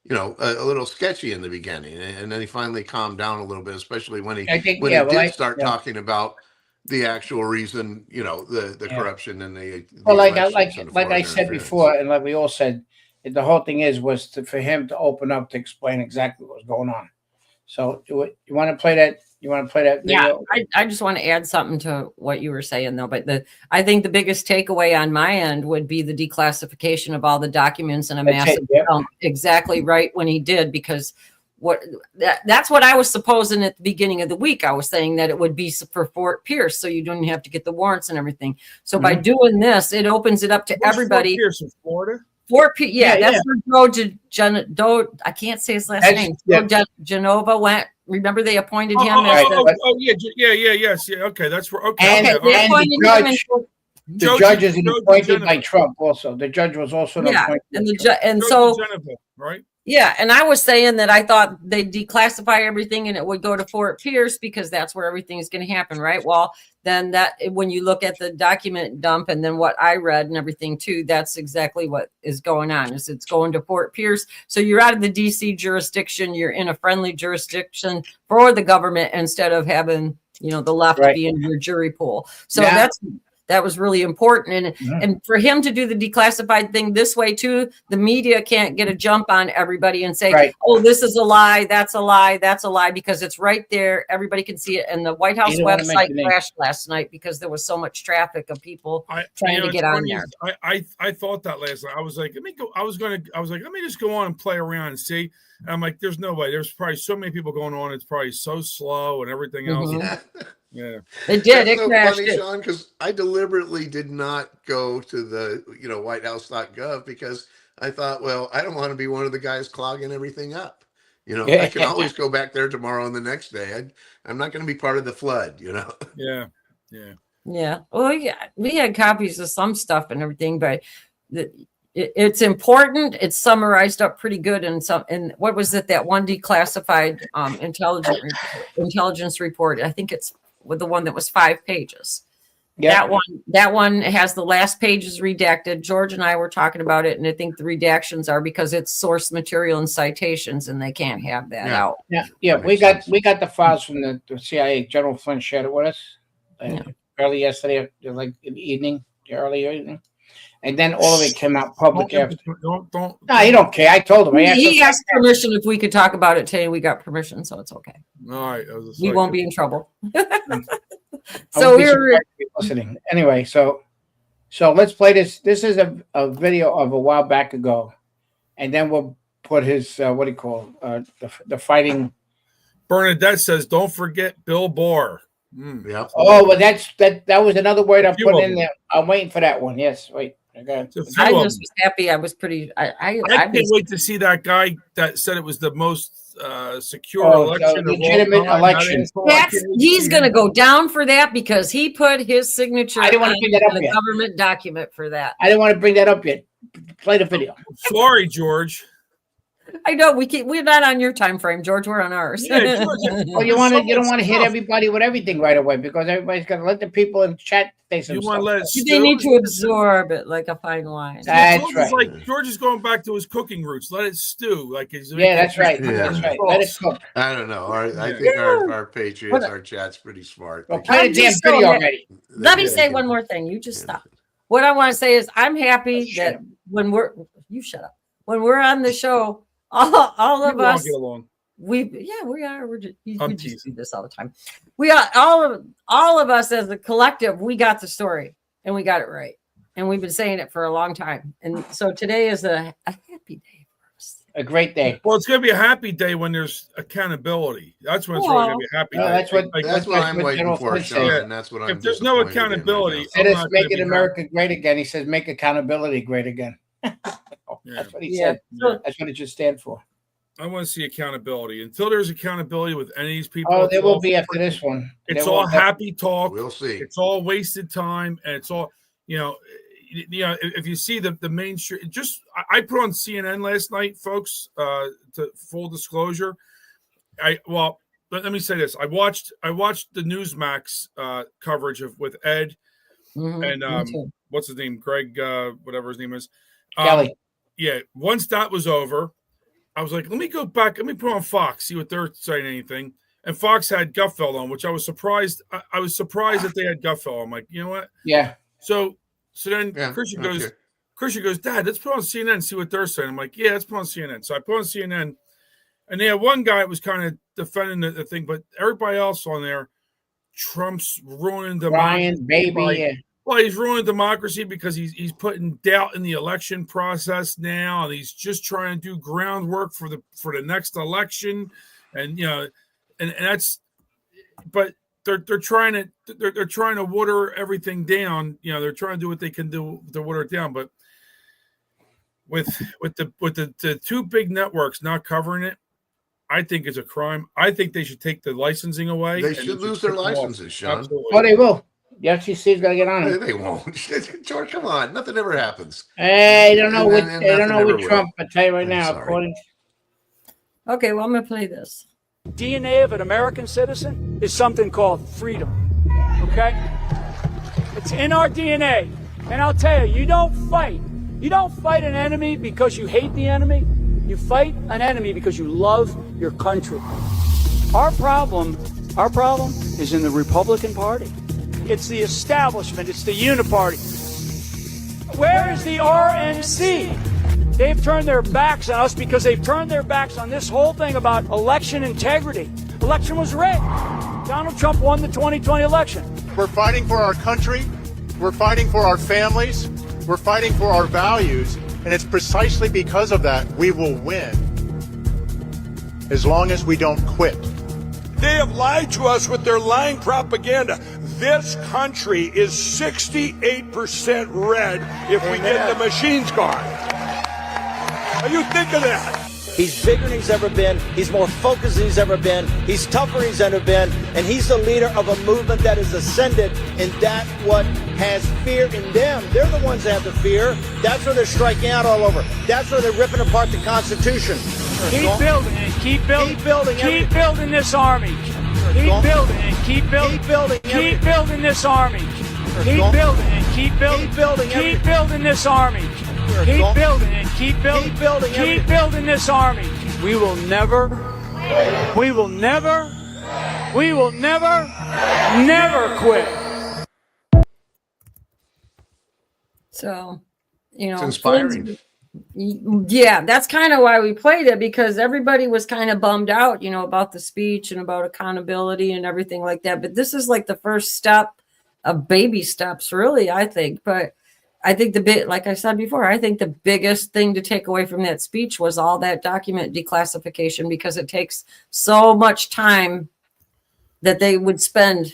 you know, a little sketchy in the beginning, and then he finally calmed down a little bit, especially when he did start talking about the actual reason, you know, the corruption and the well, like elections and the I foreign said interference. before, and like we all said, the whole thing was for him to open up to explain exactly what was going on. So you want to play that? You want to play that video? Yeah, I just want to add something to what you were saying though. But I think the biggest takeaway on my end would be the declassification of all the documents and a massive dump. Exactly right when he did, because that's what I was supposing at the beginning of the week. I was saying that it would be for Fort Pierce, so you don't have to get the warrants and everything. So by doing this, it opens it up to everybody. Fort Pierce in Florida. Fort Pierce, that's where I can't say his last name. Genova went. Remember, they appointed him. Yes. Okay, that's where. Okay, and the judge is appointed by Trump. Also, the judge was also appointed. And so right. Yeah, and I was saying that I thought they'd declassify everything and it would go to Fort Pierce because that's where everything is going to happen, right? Well, then that when you look at the document dump and then what I read and everything too, that's exactly what is going on. Is it's going to Fort Pierce. So you're out of the DC jurisdiction, you're in a friendly jurisdiction for the government instead of having, you know, the left be in your jury pool. So that was really important. And for him to do the declassified thing this way too, the media can't get a jump on everybody and say, oh, this is a lie, that's a lie, that's a lie, because it's right there. Everybody can see it. And the White House website crashed last night because there was so much traffic of people trying to get on there. I thought that last night. I was like, let me just go on and play around and see. And I'm like, there's no way. There's probably so many people going on. It's probably so slow and everything else. Yeah, it did. That's it crashed. Funny, Sean, because I deliberately did not go to the whitehouse.gov because I thought, well, I don't want to be one of the guys clogging everything up. You know, I can always go back there tomorrow and the next day. I'm not going to be part of the flood. You know. Yeah. Well, yeah, we had copies of some stuff and everything, but it's important. It's summarized up pretty good in some. And what was it? That one declassified intelligence report. I think it's with the one that was 5 pages. That one has the last pages redacted. George and I were talking about it, and I think the redactions are because it's source material and citations, and they can't have that out. Yeah. We got the files from the CIA. General Flynn shared it with us early yesterday, like in the evening, early evening. And then all of it came out public after. No, he don't care. I told him. He asked permission if we could talk about it today. We got permission, so it's okay. All right. We won't be in trouble. So we're listening. Anyway, so let's play this. This is a video of a while back ago. And then we'll put his, the fighting. Bernadette says, don't forget Bill Barr. Yeah. Oh, well, that was another word I put in there. I'm waiting for that one. Yes, wait. I just was happy. I was pretty. I can't wait to see that guy that said it was the most secure election, legitimate election. He's going to go down for that because he put his signature on the government document for that. I didn't want to bring that up yet. Play the video. Sorry, George. I know we're not on your time frame, George. We're on ours. Yeah, well, you don't want to hit everybody with everything right away because everybody's got to let the people in chat say some stuff. They need to absorb it like a fine wine. That's right. Like George is going back to his cooking roots. Let it stew. That's right. That's right. Let it cook. I don't know. I think our patriots, our chat's pretty smart. Well, play the damn video already. Let me say one more thing. You just stop. What I want to say is I'm happy that when you shut up. When we're on the show, all of us, we are. We just do this all the time. We are all of us as a collective. We got the story and we got it right, and we've been saying it for a long time. And so today is a happy day for us. A great day. Well, it's going to be a happy day when there's accountability. That's when it's really going to be a happy day. That's what I'm waiting for, Sean. And that's what I'm. If there's no accountability, said make America great again. He says make accountability great again. That's what he said. That's what it should stand for. I want to see accountability. Until there's accountability with any of these people. Oh, there will be after this one. It's all happy talk. We'll see. It's all wasted time, and it's all if you see the mainstream, I put on CNN last night, folks. To full disclosure, let me say this: I watched the Newsmax coverage with Ed and what's his name, Greg, whatever his name is, Kelly. Yeah, once that was over, I was like, let me go back. Let me put on Fox, see what they're saying. Anything, and Fox had Gutfeld on, which I was surprised. I was surprised that they had Gutfeld. I'm like, you know what? Yeah. So then Christian goes, Dad, let's put on CNN and see what they're saying. I'm like, yeah, let's put on CNN. So I put on CNN, and they had one guy that was kind of defending the thing, but everybody else on there, Trump's ruining democracy. Ryan, baby. Well, he's ruining democracy because he's putting doubt in the election process now, and he's just trying to do groundwork for the next election, and and that's, but they're trying to water everything down. They're trying to do what they can do to water it down, but with the two big networks not covering it, I think it's a crime. I think they should take the licensing away. They should lose their licenses, Sean. Absolutely. Oh, they will. The FCC is going to get on it. They won't. George, come on. Nothing ever happens. Hey, they don't know with Trump. I tell you right now. Okay, well, I'm going to play this. DNA of an American citizen is something called freedom. Okay? It's in our DNA. And I'll tell you, you don't fight. You don't fight an enemy because you hate the enemy. You fight an enemy because you love your country. Our problem is in the Republican Party. It's the establishment. It's the uniparty. Where is the RNC? They've turned their backs on us because they've turned their backs on this whole thing about election integrity. Election was rigged. Donald Trump won the 2020 election. We're fighting for our country. We're fighting for our families. We're fighting for our values. And it's precisely because of that we will win. As long as we don't quit. They have lied to us with their lying propaganda. This country is 68% red if we get the machines gone. What do you think of that? He's bigger than he's ever been. He's more focused than he's ever been. He's tougher than he's ever been. And he's the leader of a movement that has ascended. And that's what has fear in them. They're the ones that have the fear. That's where they're striking out all over. That's where they're ripping apart the Constitution. Keep building and keep building. Keep building. Keep building this army. Keep building and keep building. Keep building. Keep building this army. Keep building and keep building. Keep building. Keep building this army. Keep building and keep building. Keep building. Keep building this army. We will never, never quit. So, it's inspiring. Yeah, that's kind of why we played it, because everybody was kind of bummed out, about the speech and about accountability and everything like that. But this is like the first step of baby steps, really, I think. But I think like I said before, I think the biggest thing to take away from that speech was all that document declassification, because it takes so much time that they would spend,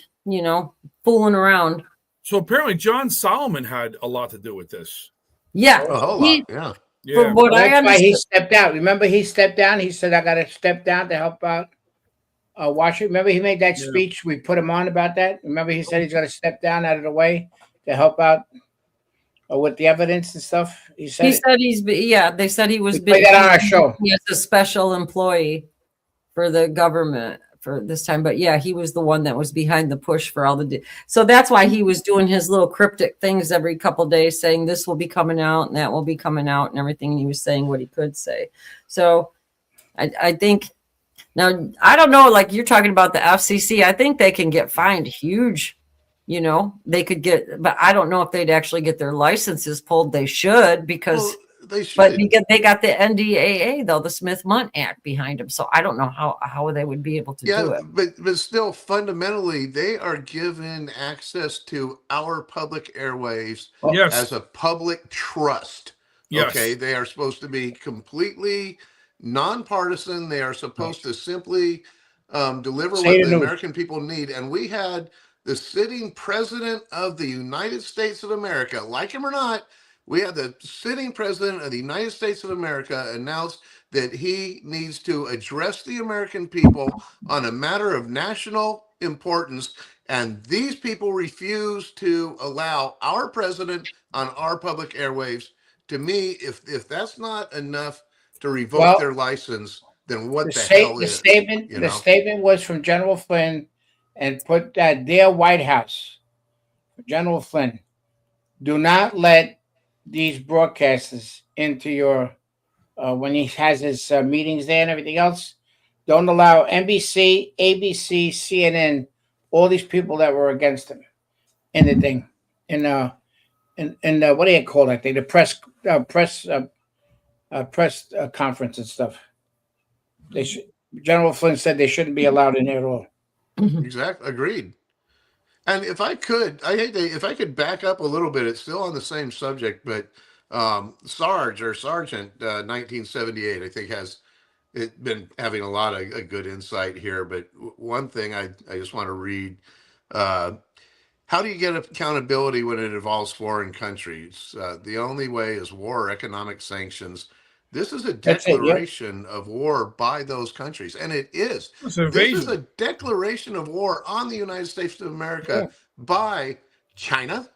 fooling around. So apparently John Solomon had a lot to do with this. Yeah. A whole lot, yeah. From what I understand, why he stepped out. Remember, he stepped down. He said, I got to step down to help out Washington. Remember, he made that speech. We put him on about that. Remember, he said he's going to step down out of the way to help out with the evidence and stuff. They said they said he was on our show. He is a special employee for the government for this time. But yeah, he was the one that was behind the push for all the. So that's why he was doing his little cryptic things every couple of days, saying this will be coming out and that will be coming out and everything. And he was saying what he could say. So I think now, I don't know, like you're talking about the FCC. I think they can get fined huge. They could get, but I don't know if they'd actually get their licenses pulled. They should, because. They should. But they got the NDAA, though, the Smith-Mundt Act behind them. So I don't know how they would be able to do it. But still, fundamentally, they are given access to our public airwaves as a public trust. Yes. Okay, they are supposed to be completely nonpartisan. They are supposed to simply deliver Say what the the news. American people need. And we had the sitting president of the United States of America, like him or not, we had the sitting president of the United States of America announce that he needs to address the American people on a matter of national importance. And these people refuse to allow our president on our public airwaves. To me, if that's not enough to revoke Well, their license, then what the The hell is? statement You the know? statement was from General Flynn, and put that dear White House, General Flynn, do not let these broadcasters into your when he has his meetings there and everything else. Don't allow NBC, ABC, CNN, all these people that were against him in the thing, in what do you call that thing? The press conference and stuff. They should. General Flynn said they shouldn't be allowed in there at all. Exactly. Agreed. And if I could, if I could back up a little bit, it's still on the same subject, but Sarge or Sergeant 1978, I think has been having a lot of good insight here. But one thing I just want to read, how do you get accountability when it involves foreign countries? The only way is war or economic sanctions. This is a declaration of war by those countries, and it is. It's This is invasion. a declaration of war on the United States of America by China,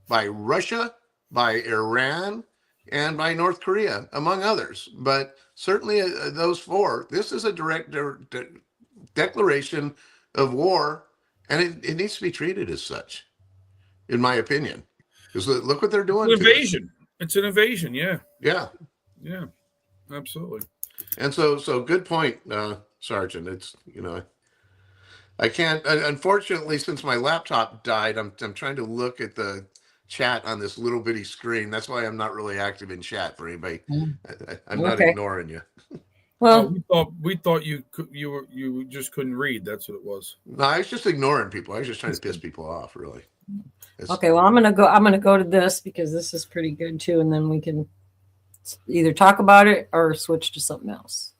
by Russia, by Iran, and by North Korea, among others. But certainly those four. This is a direct declaration of war, and it needs to be treated as such, in my opinion. Because look what they're doing. It's an invasion. It's an invasion. Yeah. Yeah. Yeah. Absolutely. And so good point, Sergeant. It's I can't. Unfortunately, since my laptop died, I'm trying to look at the chat on this little bitty screen. That's why I'm not really active in chat for anybody. I'm not ignoring you. Well, we thought you just couldn't read. That's what it was. No, I was just ignoring people. I was just trying to piss people off, really. Okay, well, I'm gonna go to this because this is pretty good too, and then we can either talk about it or switch to something else.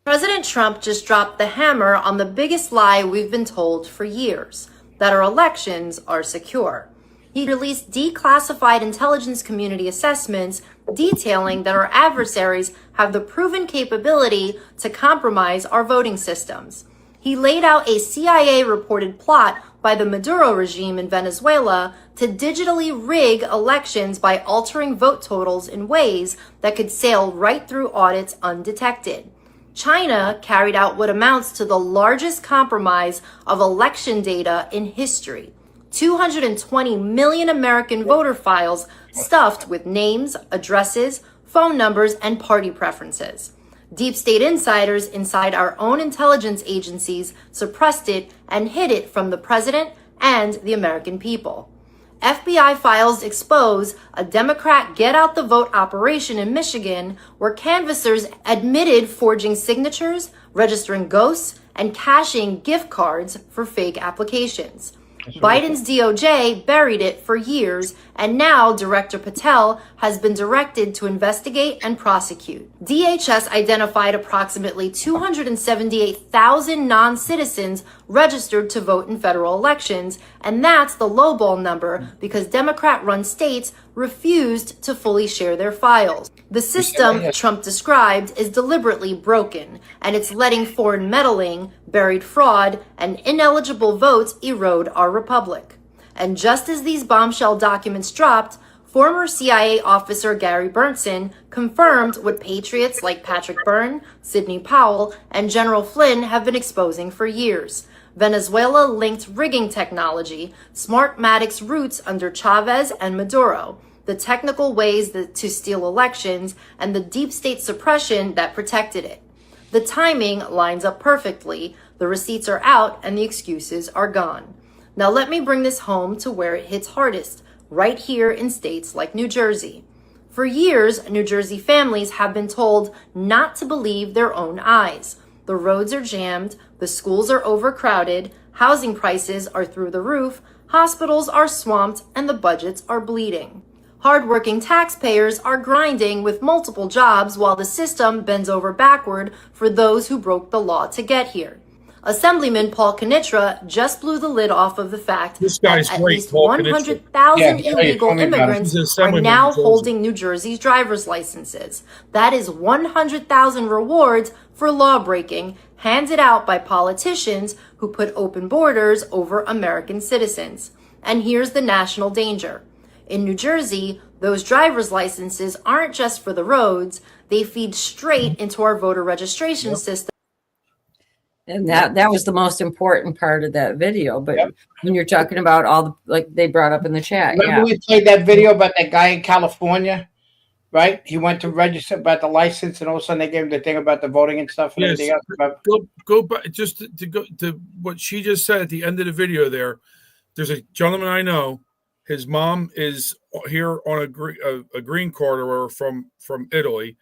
President Trump just dropped the hammer on the biggest lie we've been told for years, that our elections are secure. He released declassified intelligence community assessments detailing that our adversaries have the proven capability to compromise our voting systems. He laid out a CIA-reported plot by the Maduro regime in Venezuela to digitally rig elections by altering vote totals in ways that could sail right through audits undetected. China carried out what amounts to the largest compromise of election data in history. 220 million American voter files stuffed with names, addresses, phone numbers, and party preferences. Deep state insiders inside our own intelligence agencies suppressed it and hid it from the president and the American people. FBI files expose a Democrat get-out-the-vote operation in Michigan where canvassers admitted forging signatures, registering ghosts, and cashing gift cards for fake applications. Biden's DOJ buried it for years, and now Director Patel has been directed to investigate and prosecute. DHS identified approximately 278,000 non-citizens registered to vote in federal elections, and that's the lowball number because Democrat-run states refused to fully share their files. The system Trump described is deliberately broken, and it's letting foreign meddling, buried fraud, and ineligible votes erode our republic. And just as these bombshell documents dropped, former CIA officer Gary Berntsen confirmed what patriots like Patrick Byrne, Sidney Powell, and General Flynn have been exposing for years. Venezuela-linked rigging technology, Smartmatic's roots under Chavez and Maduro, the technical ways to steal elections, and the deep state suppression that protected it. The timing lines up perfectly, the receipts are out, and the excuses are gone. Now let me bring this home to where it hits hardest, right here in states like New Jersey. For years, New Jersey families have been told not to believe their own eyes. The roads are jammed, the schools are overcrowded, housing prices are through the roof, hospitals are swamped, and the budgets are bleeding. Hardworking taxpayers are grinding with multiple jobs while the system bends over backward for those who broke the law to get here. Assemblyman Paul Kinitra just blew the lid off of the fact that at least 100,000 illegal immigrants are now holding New Jersey's driver's licenses. That is 100,000 rewards for law breaking handed out by politicians who put open borders over American citizens. And here's the national danger. In New Jersey, those driver's licenses aren't just for the roads, they feed straight into our voter registration system. And that was the most important part of that video. But when you're talking about all the, like they brought up in the chat. Remember we played that video about that guy in California, right? He went to register about the license, and all of a sudden they gave him the thing about the voting and stuff. And everything else. Go back just to go to what she just said at the end of the video there. There's a gentleman I know. His mom is here on a green card or from Italy.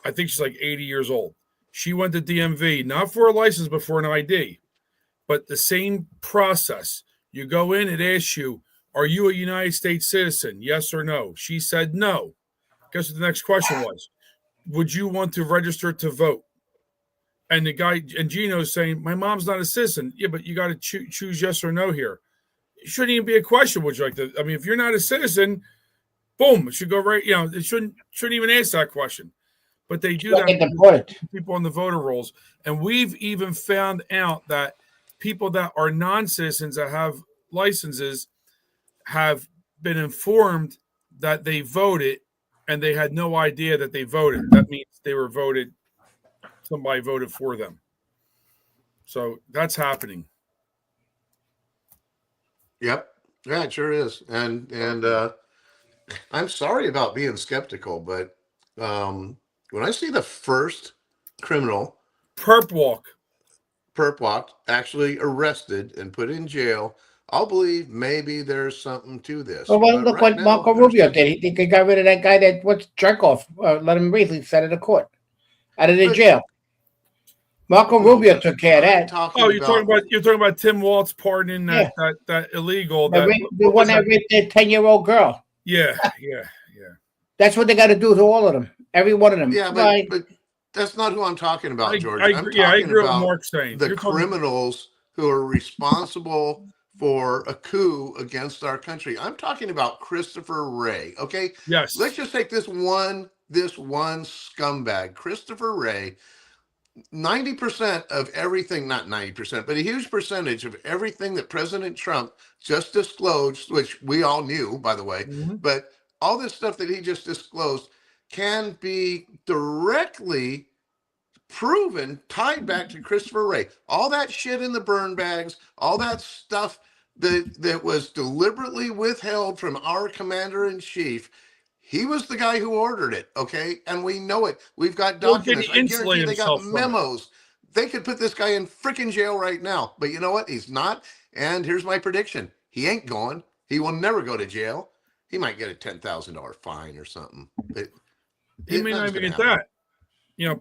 I think she's like 80 years old. She went to DMV, not for a license, but for an ID. But the same process. You go in, it asks you, are you a United States citizen? Yes or no? She said no. Guess what the next question was? Would you want to register to vote? And the guy, and Gino's saying, my mom's not a citizen. Yeah, but you got to choose yes or no here. It shouldn't even be a question. Would you like to? I mean, if you're not a citizen, boom, it should go right. It shouldn't even ask that question. But they do that to people on the voter rolls. And we've even found out that people that are non-citizens that have licenses have been informed that they voted and they had no idea that they voted. That means they were voted, somebody voted for them. So that's happening. Yep. Yeah, it sure is. And I'm sorry about being skeptical, but when I see the first criminal perp walk actually arrested and put in jail, I'll believe maybe there's something to this. Well, look what Marco Rubio did. He got rid of that guy that Jerkoff. Let him breathe. He sent it to court, out of the jail. Marco Rubio took care of that. You're talking about Tim Waltz pardoning that illegal. The one that raped the 10-year-old girl. Yeah. That's what they got to do to all of them. Every one of them. Yeah, but that's not who I'm talking about, George. I agree with Mark saying. The criminals who are responsible for a coup against our country. I'm talking about Christopher Wray. Okay. Yes. Let's just take this one scumbag, Christopher Wray. 90% of everything, not 90%, but a huge percentage of everything that President Trump just disclosed, which we all knew, by the way, but all this stuff that he just disclosed can be directly proven, tied back to Christopher Wray. All that shit in the burn bags, all that stuff that was deliberately withheld from our commander-in-chief, he was the guy who ordered it, okay? And we know it. We've got documents. I guarantee they got memos. They could put this guy in freaking jail right now. But you know what? He's not. And here's my prediction. He ain't going. He will never go to jail. He might get a $10,000 fine or something. He may not even get that.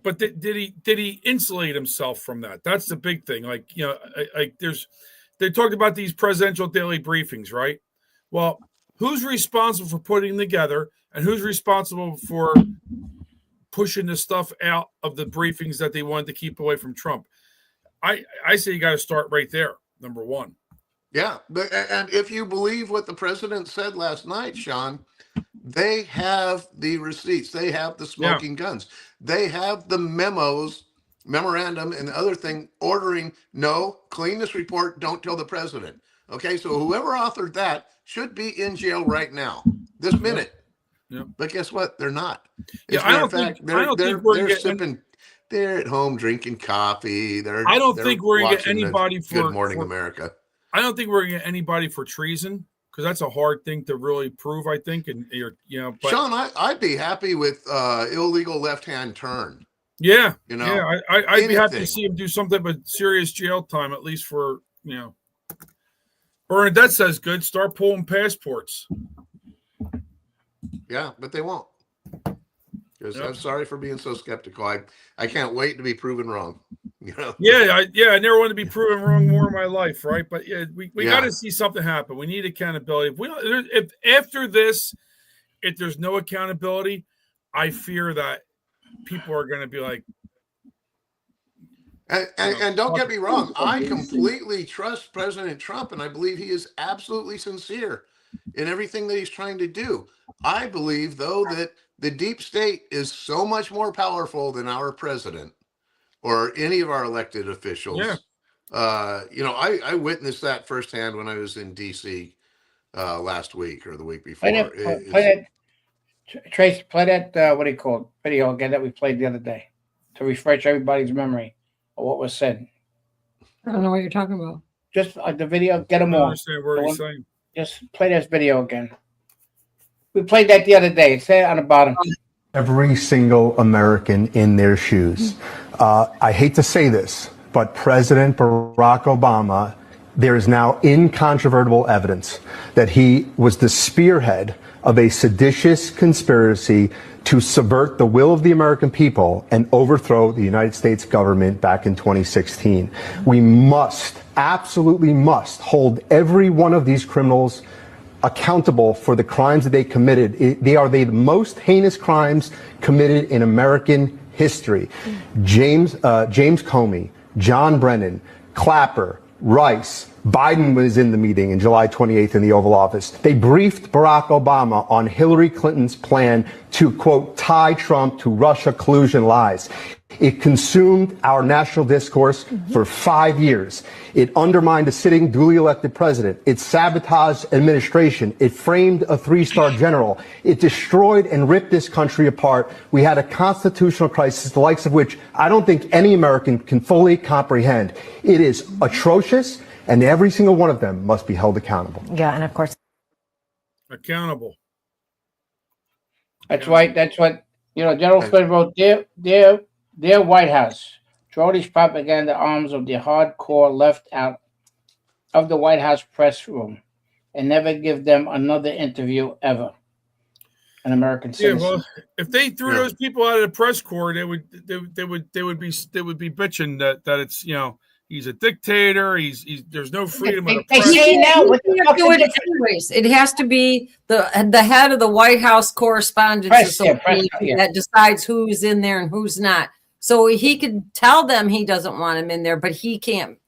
But did he insulate himself from that? That's the big thing. They talked about these presidential daily briefings, right? Well, who's responsible for putting together and who's responsible for pushing the stuff out of the briefings that they wanted to keep away from Trump? I say you got to start right there, number one. Yeah, and if you believe what the president said last night, Sean, they have the receipts. They have the smoking guns. They have the memorandum, and the other thing ordering, no, clean this report, don't tell the president. Okay, so whoever authored that should be in jail right now, this minute. Yep. But guess what? They're not. I don't think we're sipping. They're at home drinking coffee. I don't think we're gonna get anybody for Good Morning America. I don't think we're gonna get anybody for treason, because that's a hard thing to really prove, I think. And but Sean, I'd be happy with illegal left-hand turn. Yeah, I'd be happy to see him do something but serious jail time, at least for Bernadette says good. Start pulling passports. Yeah, but they won't. Because I'm sorry for being so skeptical. I can't wait to be proven wrong. You know? I never want to be proven wrong more in my life, right? But we Yeah. got to see something happen. We need accountability. If we don't, if after this, if there's no accountability, I fear that people are going to be like. And don't get me wrong, I completely trust President Trump, and I believe he is absolutely sincere in everything that he's trying to do. I believe, though, that the deep state is so much more powerful than our president or any of our elected officials. Yeah. I witnessed that firsthand when I was in D.C. Last week or the week before. Trace, play that, what do you call it, video again that we played the other day to refresh everybody's memory of what was said. I don't know what you're talking about. Just the video, get them I all. understand what he's saying. Just play this video again. We played that the other day. Say it on the bottom. Every single American in their shoes. I hate to say this, but President Barack Obama, there is now incontrovertible evidence that he was the spearhead of a seditious conspiracy to subvert the will of the American people and overthrow the United States government back in 2016. We must, absolutely must, hold every one of these criminals accountable for the crimes that they committed. They are the most heinous crimes committed in American history. James Comey, John Brennan, Clapper, Rice, Biden was in the meeting in July 28th in the Oval Office. They briefed Barack Obama on Hillary Clinton's plan to, quote, tie Trump to Russia collusion lies. It consumed our national discourse for 5 years. It undermined a sitting, duly elected president. It sabotaged administration. It framed a three-star general. It destroyed and ripped this country apart. We had a constitutional crisis, the likes of which I don't think any American can fully comprehend. It is atrocious, and every single one of them must be held accountable. Yeah, and of course, accountable. That's right. That's what General Flynn wrote. Their White House throw these propaganda arms of the hardcore left out of the White House press room and never give them another interview ever. An American citizen. Yeah, well, if they threw those people out of the press corps, they would be bitching that it's he's a dictator. He's there's no freedom of the press. Anyways, it has to be the head of the White House Correspondents Association that decides who's in there and who's not. So he could tell them he doesn't want him in there, but he can't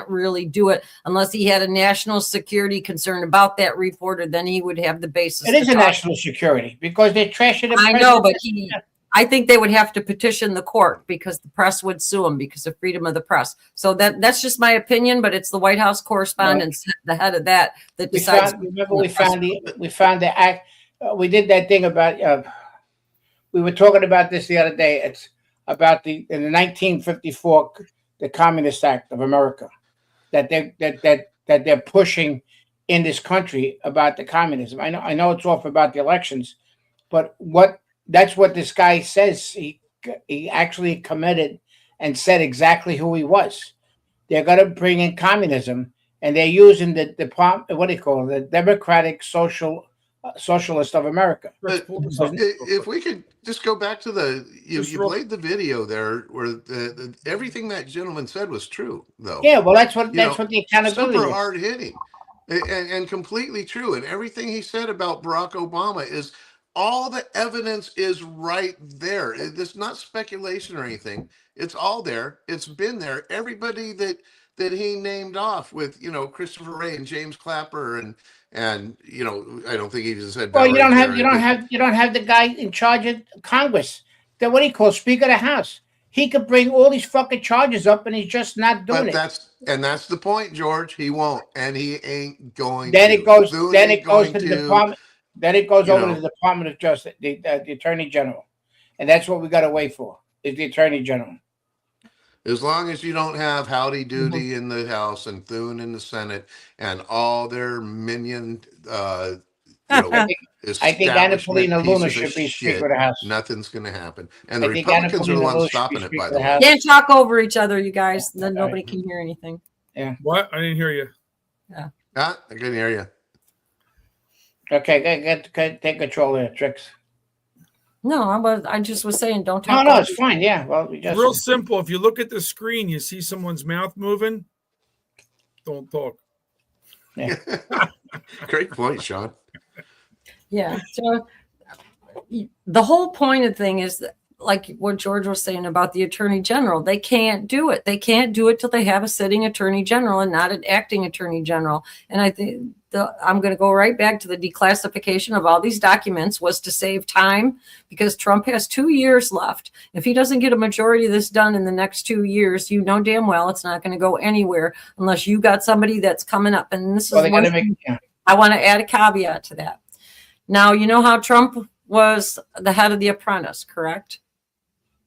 really do it unless he had a national security concern about that reporter. Then he would have the basis. It is a national security because they're trashing the I know, but I think they would have to petition the court because the press would sue him because of freedom of the press. So that's just my opinion, but it's the White House Correspondents, the head of that decides. We found the act. We did that thing about. We were talking about this the other day. It's about in the 1954 the Communist Act of America that they're pushing in this country about the communism. I know it's off about the elections, but that's what this guy says. He actually committed and said exactly who he was. They're going to bring in communism, and they're using the Democratic Socialist of America. But if we could just go back to you played the video there where everything that gentleman said was true, though. Yeah, well, that's what the accountability super is. hard hitting and completely true. And everything he said about Barack Obama is all the evidence is right there. It's not speculation or anything. It's all there. It's been there. Everybody that he named off with Christopher Wray and James Clapper and I don't think he even said. Well, you don't have the guy in charge of Congress. What do you call Speaker of the House? He could bring all these fucking charges up, and he's just not doing it. That's the point, George. He won't, and he ain't going. Then to. It goes to the Department. Then it goes over to the Department of Justice, the Attorney General, and that's what we got to wait for. Is the Attorney General. As long as you don't have Howdy Doody in the House and Thune in the Senate and all their minion, I think Anna Polina Luna should be Speaker of the House. Nothing's going to happen, and the Republicans are the ones stopping it. By the way, can't talk over each other, you guys. Then nobody can hear anything. Yeah. What? I didn't hear you. Yeah. I couldn't hear you. Okay, take control there, Trix. No, I just was saying, don't No, talk. no, it's fine. Yeah, well, we It's just real simple. If you look at the screen, you see someone's mouth moving. Don't talk. Yeah. Great point, Sean. Yeah. So the whole point of the thing is that, like what George was saying about the attorney general, they can't do it. They can't do it till they have a sitting attorney general and not an acting attorney general. And I think I'm going to go right back to the declassification of all these documents was to save time, because Trump has 2 years left. If he doesn't get a majority of this done in the next 2 years, you know damn well it's not going to go anywhere unless you got somebody that's coming up. And this is one thing I want to add a caveat to that. Now, you know how Trump was the head of The Apprentice, correct?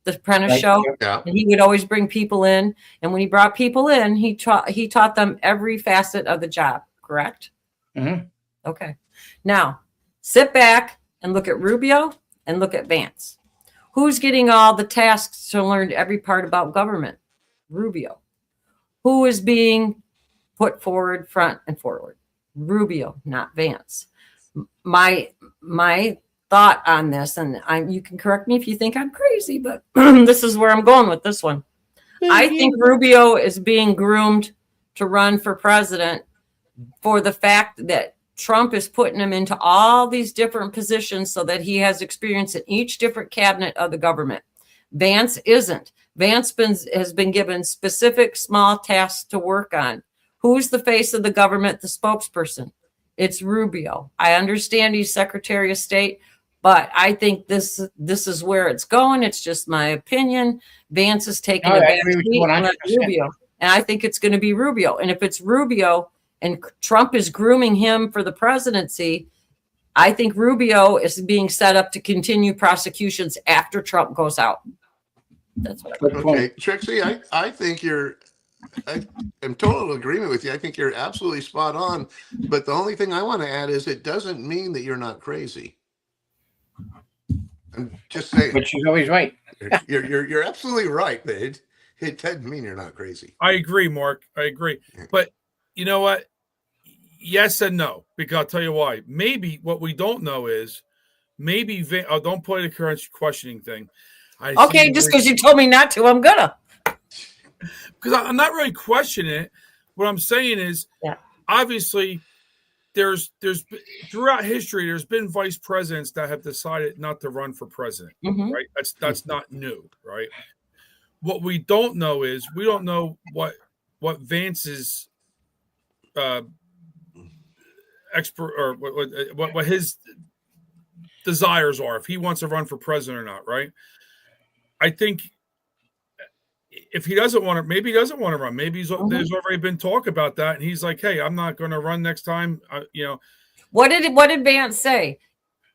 The Apprentice show. Yeah. And he would always bring people in. And when he brought people in, he taught them every facet of the job, correct? Mm-hmm. Okay. Now, sit back and look at Rubio and look at Vance. Who's getting all the tasks to learn every part about government? Rubio. Who is being put forward, front and forward? Rubio, not Vance. My thought on this, and you can correct me if you think I'm crazy, but this is where I'm going with this one. I think Rubio is being groomed to run for president for the fact that Trump is putting him into all these different positions so that he has experience in each different cabinet of the government. Vance isn't. Vance has been given specific small tasks to work on. Who's the face of the government, the spokesperson? It's Rubio. I understand he's Secretary of State, but I think this is where it's going. It's just my opinion. Vance is taking a back seat on Rubio, and I think it's going to be Rubio. And if it's Rubio and Trump is grooming him for the presidency, I think Rubio is being set up to continue prosecutions after Trump goes out. That's what I think. Okay, Trixie, I think I am total agreement with you. I think you're absolutely spot on. But the only thing I want to add is it doesn't mean that you're not crazy. I'm just saying. But she's always right. You're absolutely right. It doesn't mean you're not crazy. I agree, Mark. I agree. But you know what? Yes and no, because I'll tell you why. Maybe what we don't know is maybe don't play the current questioning thing. Okay, just because you told me not to, I'm gonna. Because I'm not really questioning it. What I'm saying is, obviously, there's throughout history, there's been vice presidents that have decided not to run for president. Mm-hmm. Right? That's not new, right? What we don't know is we don't know what Vance's expert or what his desires are, if he wants to run for president or not, right? I think if he doesn't want to, maybe he doesn't want to run. Maybe there's already been talk about that, and he's like, "Hey, I'm not going to run next time." What did Vance say?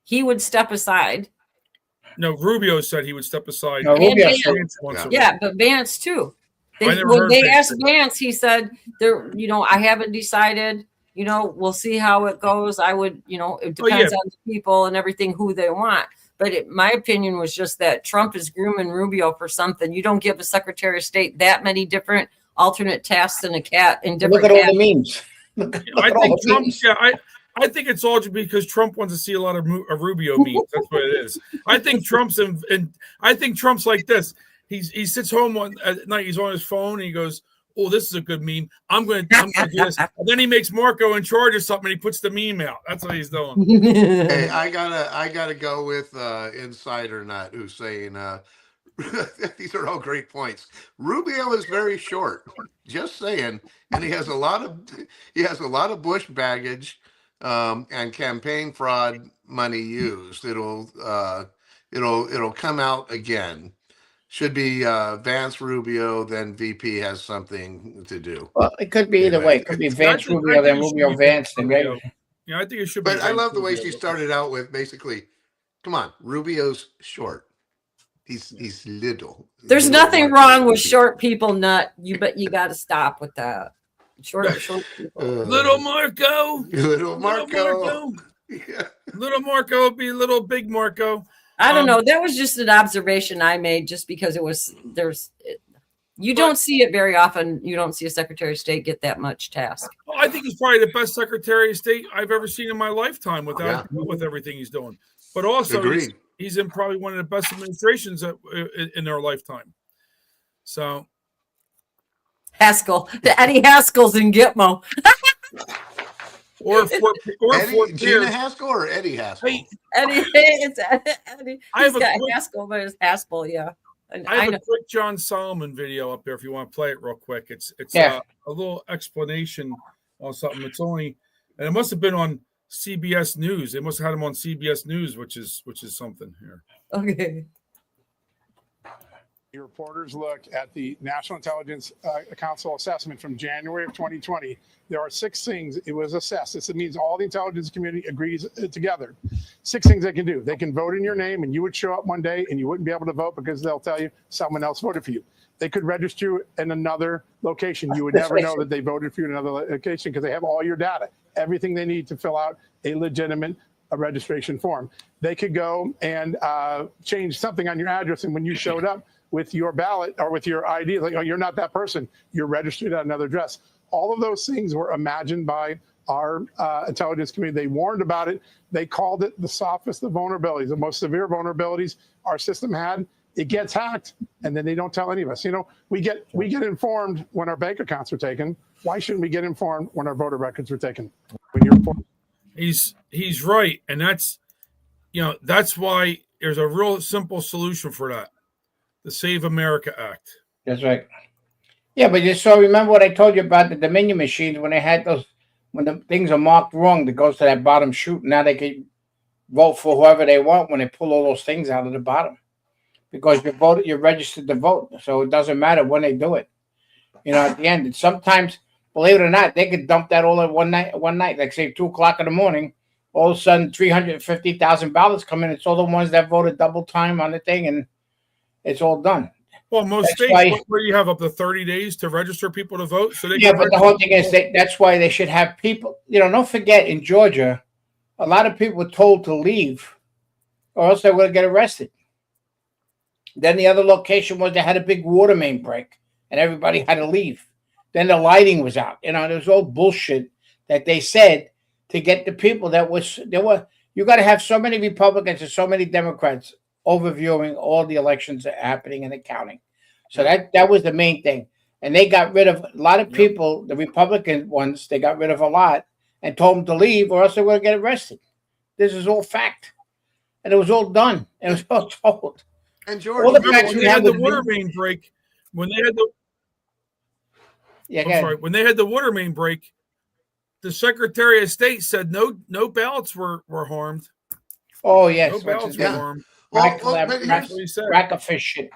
He would step aside. No, Rubio said he would step aside. No, Rubio yeah, but Vance too. When they asked Vance, he said, "There, I haven't decided. We'll see how it goes. I would, it depends on the people and everything who they want." But my opinion was just that Trump is grooming Rubio for something. You don't give a Secretary of State that many different alternate tasks in different. Look at all the memes. I think Trump. Yeah, I think it's all just because Trump wants to see a lot of Rubio memes. That's what it is. I think Trump's I think Trump's like this. He sits home at night. He's on his phone and he goes, "Oh, this is a good meme. I'm going to do this." And then he makes Marco in charge of something. And he puts the meme out. That's what he's doing. Hey, I gotta go with Insider Nut, who's saying these are all great points. Rubio is very short. Just saying, and he has a lot of Bush baggage and campaign fraud money used. It'll come out again. Should be Vance, Rubio, then VP has something to do. Well, it could be either way. It could be Vance, Rubio, then Rubio, Vance, then Rubio. Yeah, I think it should be. But I love the way she started out with basically, come on, Rubio's short. He's little. There's nothing wrong with short people, Nut. But you got to stop with that. Short people. Little Marco. Little Marco. Yeah. Little Marco would be little big Marco. I don't know. That was just an observation I made just because you don't see it very often. You don't see a Secretary of State get that much task. Well, I think he's probably the best Secretary of State I've ever seen in my lifetime with everything he's doing. But also he's in probably one of the best administrations in our lifetime. So Haskell, the Eddie Haskell's in Gitmo. or Gina Haskell or Eddie Haskell? Eddie, it's Eddie. I have He's got quick, Haskell, but it's Haskell, yeah. And I have know. a quick John Solomon video up there if you want to play it real quick. It's a little explanation on something. It's only, and it must have been on CBS News. They must have had him on CBS News, which is something here. Okay. Your reporters look at the National Intelligence Council assessment from January of 2020. There are 6 things it was assessed. This means all the intelligence community agrees together. 6 things they can do. They can vote in your name, and you would show up one day and you wouldn't be able to vote because they'll tell you someone else voted for you. They could register you in another location. You would never know that they voted for you in another location because they have all your data, everything they need to fill out a legitimate registration form. They could go and change something on your address, and when you showed up with your ballot or with your ID, like, oh, you're not that person, you're registered at another address. All of those things were imagined by our intelligence community. They warned about it. They called it the softest of vulnerabilities, the most severe vulnerabilities our system had. It gets hacked, and then they don't tell any of us. You know, we get informed when our bank accounts are taken. Why shouldn't we get informed when our voter records are taken? When you're informed? He's right, and that's why there's a real simple solution for that: the Save America Act. That's right. Yeah, but just so remember what I told you about the Dominion machines when they had those, when the things are marked wrong, that goes to that bottom chute. Now they can vote for whoever they want when they pull all those things out of the bottom, because you're registered to vote, so it doesn't matter when they do it. You know, at the end, and sometimes, believe it or not, they could dump that all in one night. Like say 2:00 in the morning, all of a sudden 350,000 ballots come in. It's all the ones that voted double time on the thing, and it's all done. Well, most states where you have up to 30 days to register people to vote. So they but the whole thing is that's why they should have people. You know, don't forget in Georgia, a lot of people were told to leave, or else they were going to get arrested. Then the other location was they had a big water main break, and everybody had to leave. Then the lighting was out. You know, there was all bullshit that they said to get the people that was there were. You got to have so many Republicans and so many Democrats overviewing all the elections that are happening and accounting. So that was the main thing. And they got rid of a lot of people, the Republican ones, they got rid of a lot and told them to leave or else they were going to get arrested. This is all fact. And it was all done. It was all told. And George, all the facts when they had the water main break, when they had the when they had the water main break, the Secretary of State said no ballots were harmed. Oh yes, no ballots were harmed. Racklefish shit.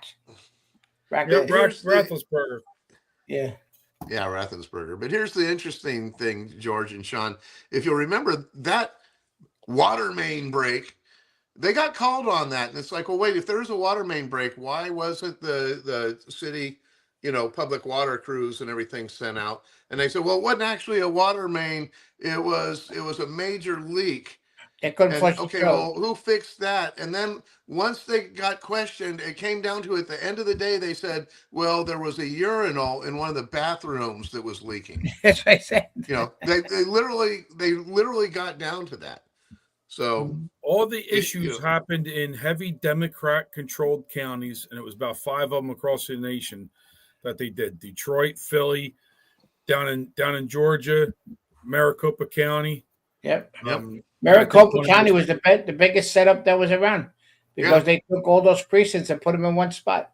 Rafflesberger. Yeah. Yeah, Rafflesberger. But here's the interesting thing, George and Sean. If you'll remember that water main break, they got called on that. And it's like, well, wait, if there's a water main break, why wasn't the city, public water crews and everything sent out? And they said, well, it wasn't actually a water main. It was a major leak. Well, who fixed that? And then once they got questioned, it came down to at the end of the day, they said, well, there was a urinal in one of the bathrooms that was leaking. That's what I said. They literally got down to that. So all the issues happened in heavy Democrat-controlled counties, and it was about 5 of them across the nation that they did: Detroit, Philly, down in Georgia, Maricopa County. Yep. Maricopa County was the biggest setup that was around because they took all those precincts and put them in one spot.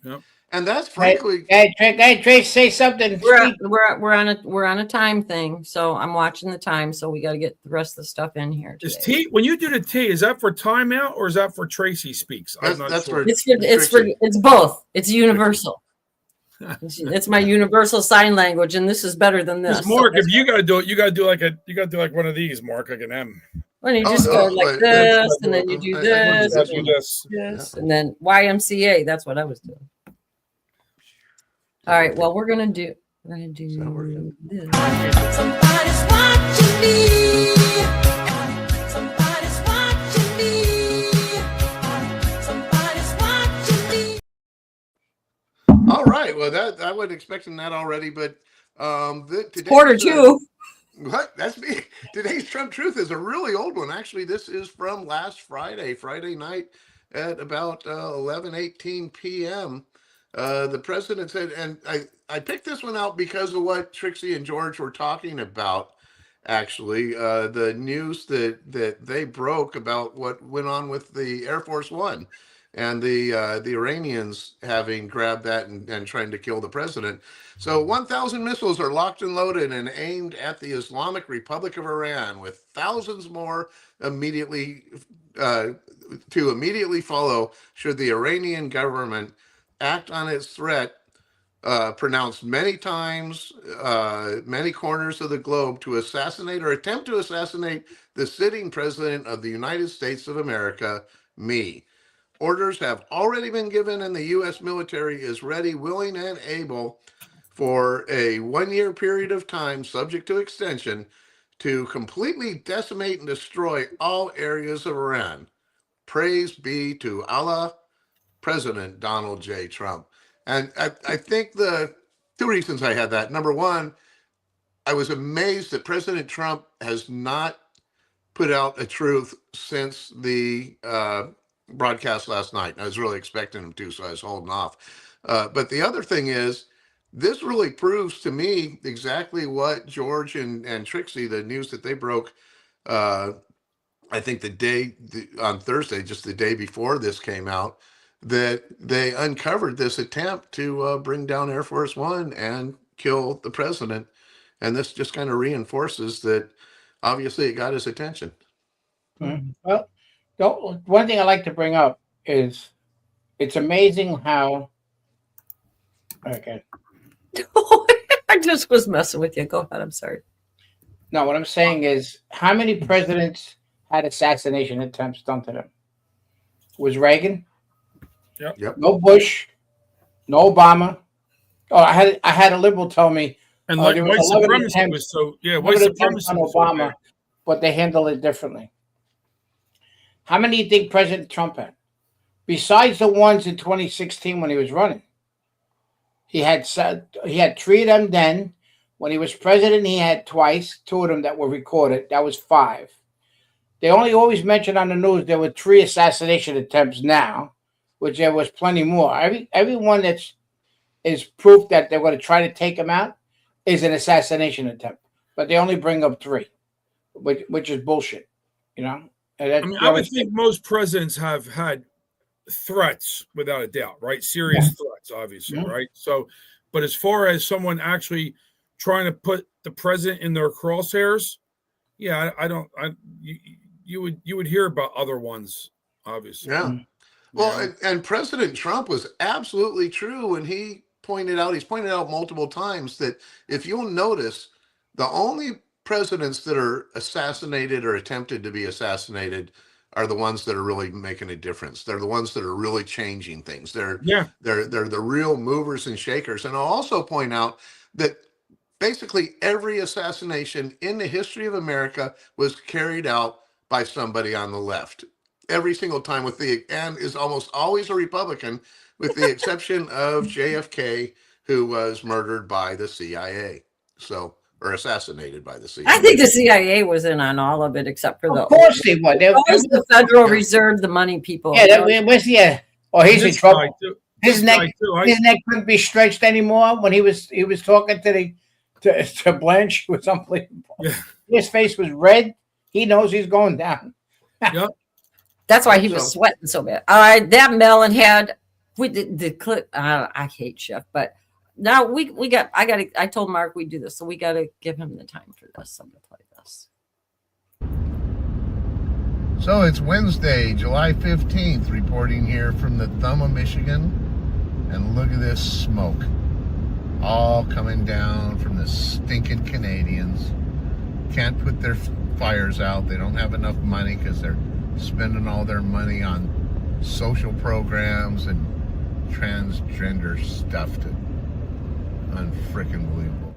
Yep. And that's frankly. Hey, Trace, say something. We're on a time thing, so I'm watching the time. So we got to get the rest of the stuff in here. Is when you do the T, is that for timeout or is that for Tracy speaks? I'm not sure. It's both. It's universal. It's my universal sign language, and this is better than this. Mark, if you got to do it, you got to do like one of these, Mark, like an M. When you just go like this, and then you do this, and then YMCA. That's what I was doing. All right. Well, we're gonna do this. Somebody's watching me. Somebody's watching me. Somebody's watching me. All right. Well, I wasn't expecting that already, but today, quarter two. What? That's me. Today's Trump Truth is a really old one. Actually, this is from last Friday night at about 11:18 p.m. The president said, and I picked this one out because of what Trixie and George were talking about. Actually, the news that they broke about what went on with the Air Force One and the Iranians having grabbed that and trying to kill the president. So 1,000 missiles are locked and loaded and aimed at the Islamic Republic of Iran, with thousands more immediately to immediately follow should the Iranian government act on its threat, pronounced many times, many corners of the globe, to assassinate or attempt to assassinate the sitting president of the United States of America, me. Orders have already been given, and the U.S. military is ready, willing, and able for a 1-year period of time, subject to extension, to completely decimate and destroy all areas of Iran. Praise be to Allah, President Donald J. Trump. And I think the two reasons I had that. Number one, I was amazed that President Trump has not put out a truth since the broadcast last night. I was really expecting him to, so I was holding off. But the other thing is, this really proves to me exactly what George and Trixie, the news that they broke, I think on Thursday, just the day before this came out, that they uncovered this attempt to bring down Air Force One and kill the president. And this just kind of reinforces that obviously it got his attention. Well, one thing I like to bring up is it's amazing how. Okay. I just was messing with you. Go ahead. I'm sorry. No, what I'm saying is how many presidents had assassination attempts done to them? Was Reagan? Yep. No Bush, no Obama. Oh, I had a liberal tell me. And there white was 11 supremacy attempts- was so, yeah, 11 white attempts supremacy on was so Obama, bad. but they handled it differently. How many do you think President Trump had? Besides the ones in 2016 when he was running. He had 3 of them then. When he was president, he had twice, 2 of them that were recorded. That was 5. They only always mention on the news there were 3 assassination attempts now, which there was plenty more. Everyone is proof that they're going to try to take him out is an assassination attempt, but they only bring up 3, which is bullshit, you know. I would think most presidents have had threats without a doubt, right? Serious threats, obviously, right? So, but as far as someone actually trying to put the president in their crosshairs, yeah, you would hear about other ones, obviously. Yeah. Well, and President Trump was absolutely true when he's pointed out multiple times that if you'll notice, the only presidents that are assassinated or attempted to be assassinated are the ones that are really making a difference. They're the ones that are really changing things. They're the real movers and shakers. And I'll also point out that basically every assassination in the history of America was carried out by somebody on the left. Every single time, and is almost always a Republican, with the exception of JFK, who was murdered by the CIA. Or assassinated by the CIA. I think the CIA was in on all of it, except for Of course they would. the Federal Reserve, the money people. Yeah, he's in trouble. His neck couldn't be stretched anymore when he was talking to Blanche. It was unbelievable. Yeah. His face was red. He knows he's going down. Yep. That's why he was sweating so bad. All right, that melon head. We did the clip. I hate Chef, but now I told Mark we do this, so we got to give him the time for this. I'm gonna play this. So it's Wednesday, July 15th, reporting here from the thumb of Michigan, and look at this smoke, all coming down from the stinking Canadians. Can't put their fires out. They don't have enough money because they're spending all their money on social programs and transgender stuff. Unfrickin' believable.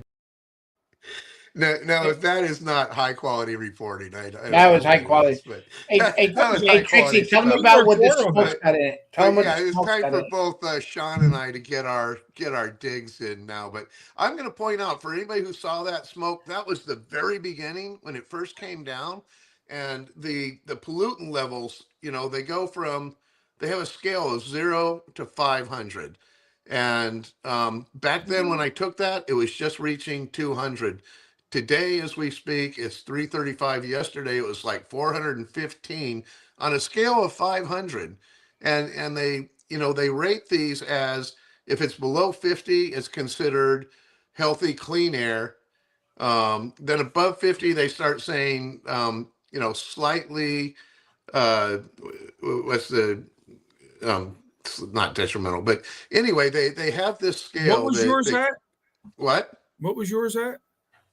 No, that is not high quality reporting. I don't That know was what high that quality. is, but Hey, that was hey, high quality Trixie, tell them stuff. about what the Report on smoke's that. got in it. Tell But them what yeah, the it's smoke's time got for in it. both Sean and I to get our digs in now. But I'm going to point out for anybody who saw that smoke, that was the very beginning when it first came down, and the pollutant levels. They go from they have a scale of 0 to 500, and back then when I took that, it was just reaching 200. Today, as we speak, it's 335. Yesterday, it was like 415 on a scale of 500, and they rate these as if it's below 50, it's considered healthy, clean air. Then above 50, they start saying, slightly, what's the, it's not detrimental, but anyway, they have this scale. What was yours at? What? What was yours at?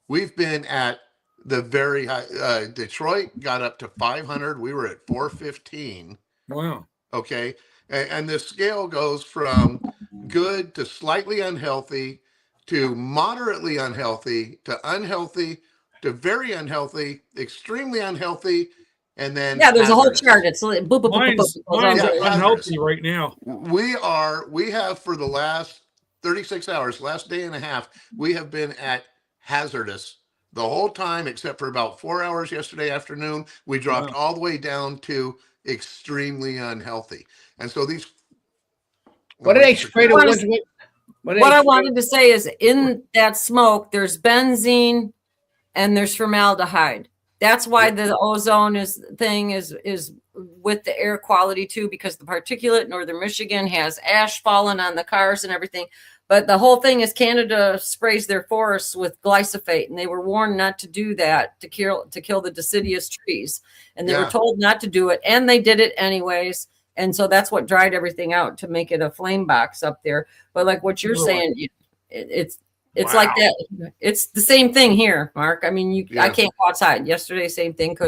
We've been at the very high. Detroit got up to 500. We were at 415. Wow. Okay. And the scale goes from good to slightly unhealthy to moderately unhealthy to very unhealthy, extremely unhealthy, and then Yeah, there's hazardous. a whole chart. It's like boop, boop, boop, boop, Mine's boop, goes on. unhealthy right now. We have for the last 36 hours, last day and a half, we have been at hazardous the whole time, except for about 4 hours yesterday afternoon. We dropped all the way down to extremely unhealthy. And so these. What do they spray the woods with? What I wanted to say is in that smoke, there's benzene and there's formaldehyde. That's why the ozone is with the air quality too, because the particulate in Northern Michigan has ash falling on the cars and everything. But the whole thing is Canada sprays their forests with glyphosate, and they were warned not to do that to kill the deciduous trees. And they were told not to do it, and they did it anyways. And so that's what dried everything out to make it a flame box up there. But like what you're saying, it's like that. It's the same thing here, Mark. I mean, I can't go outside. Yesterday, same thing.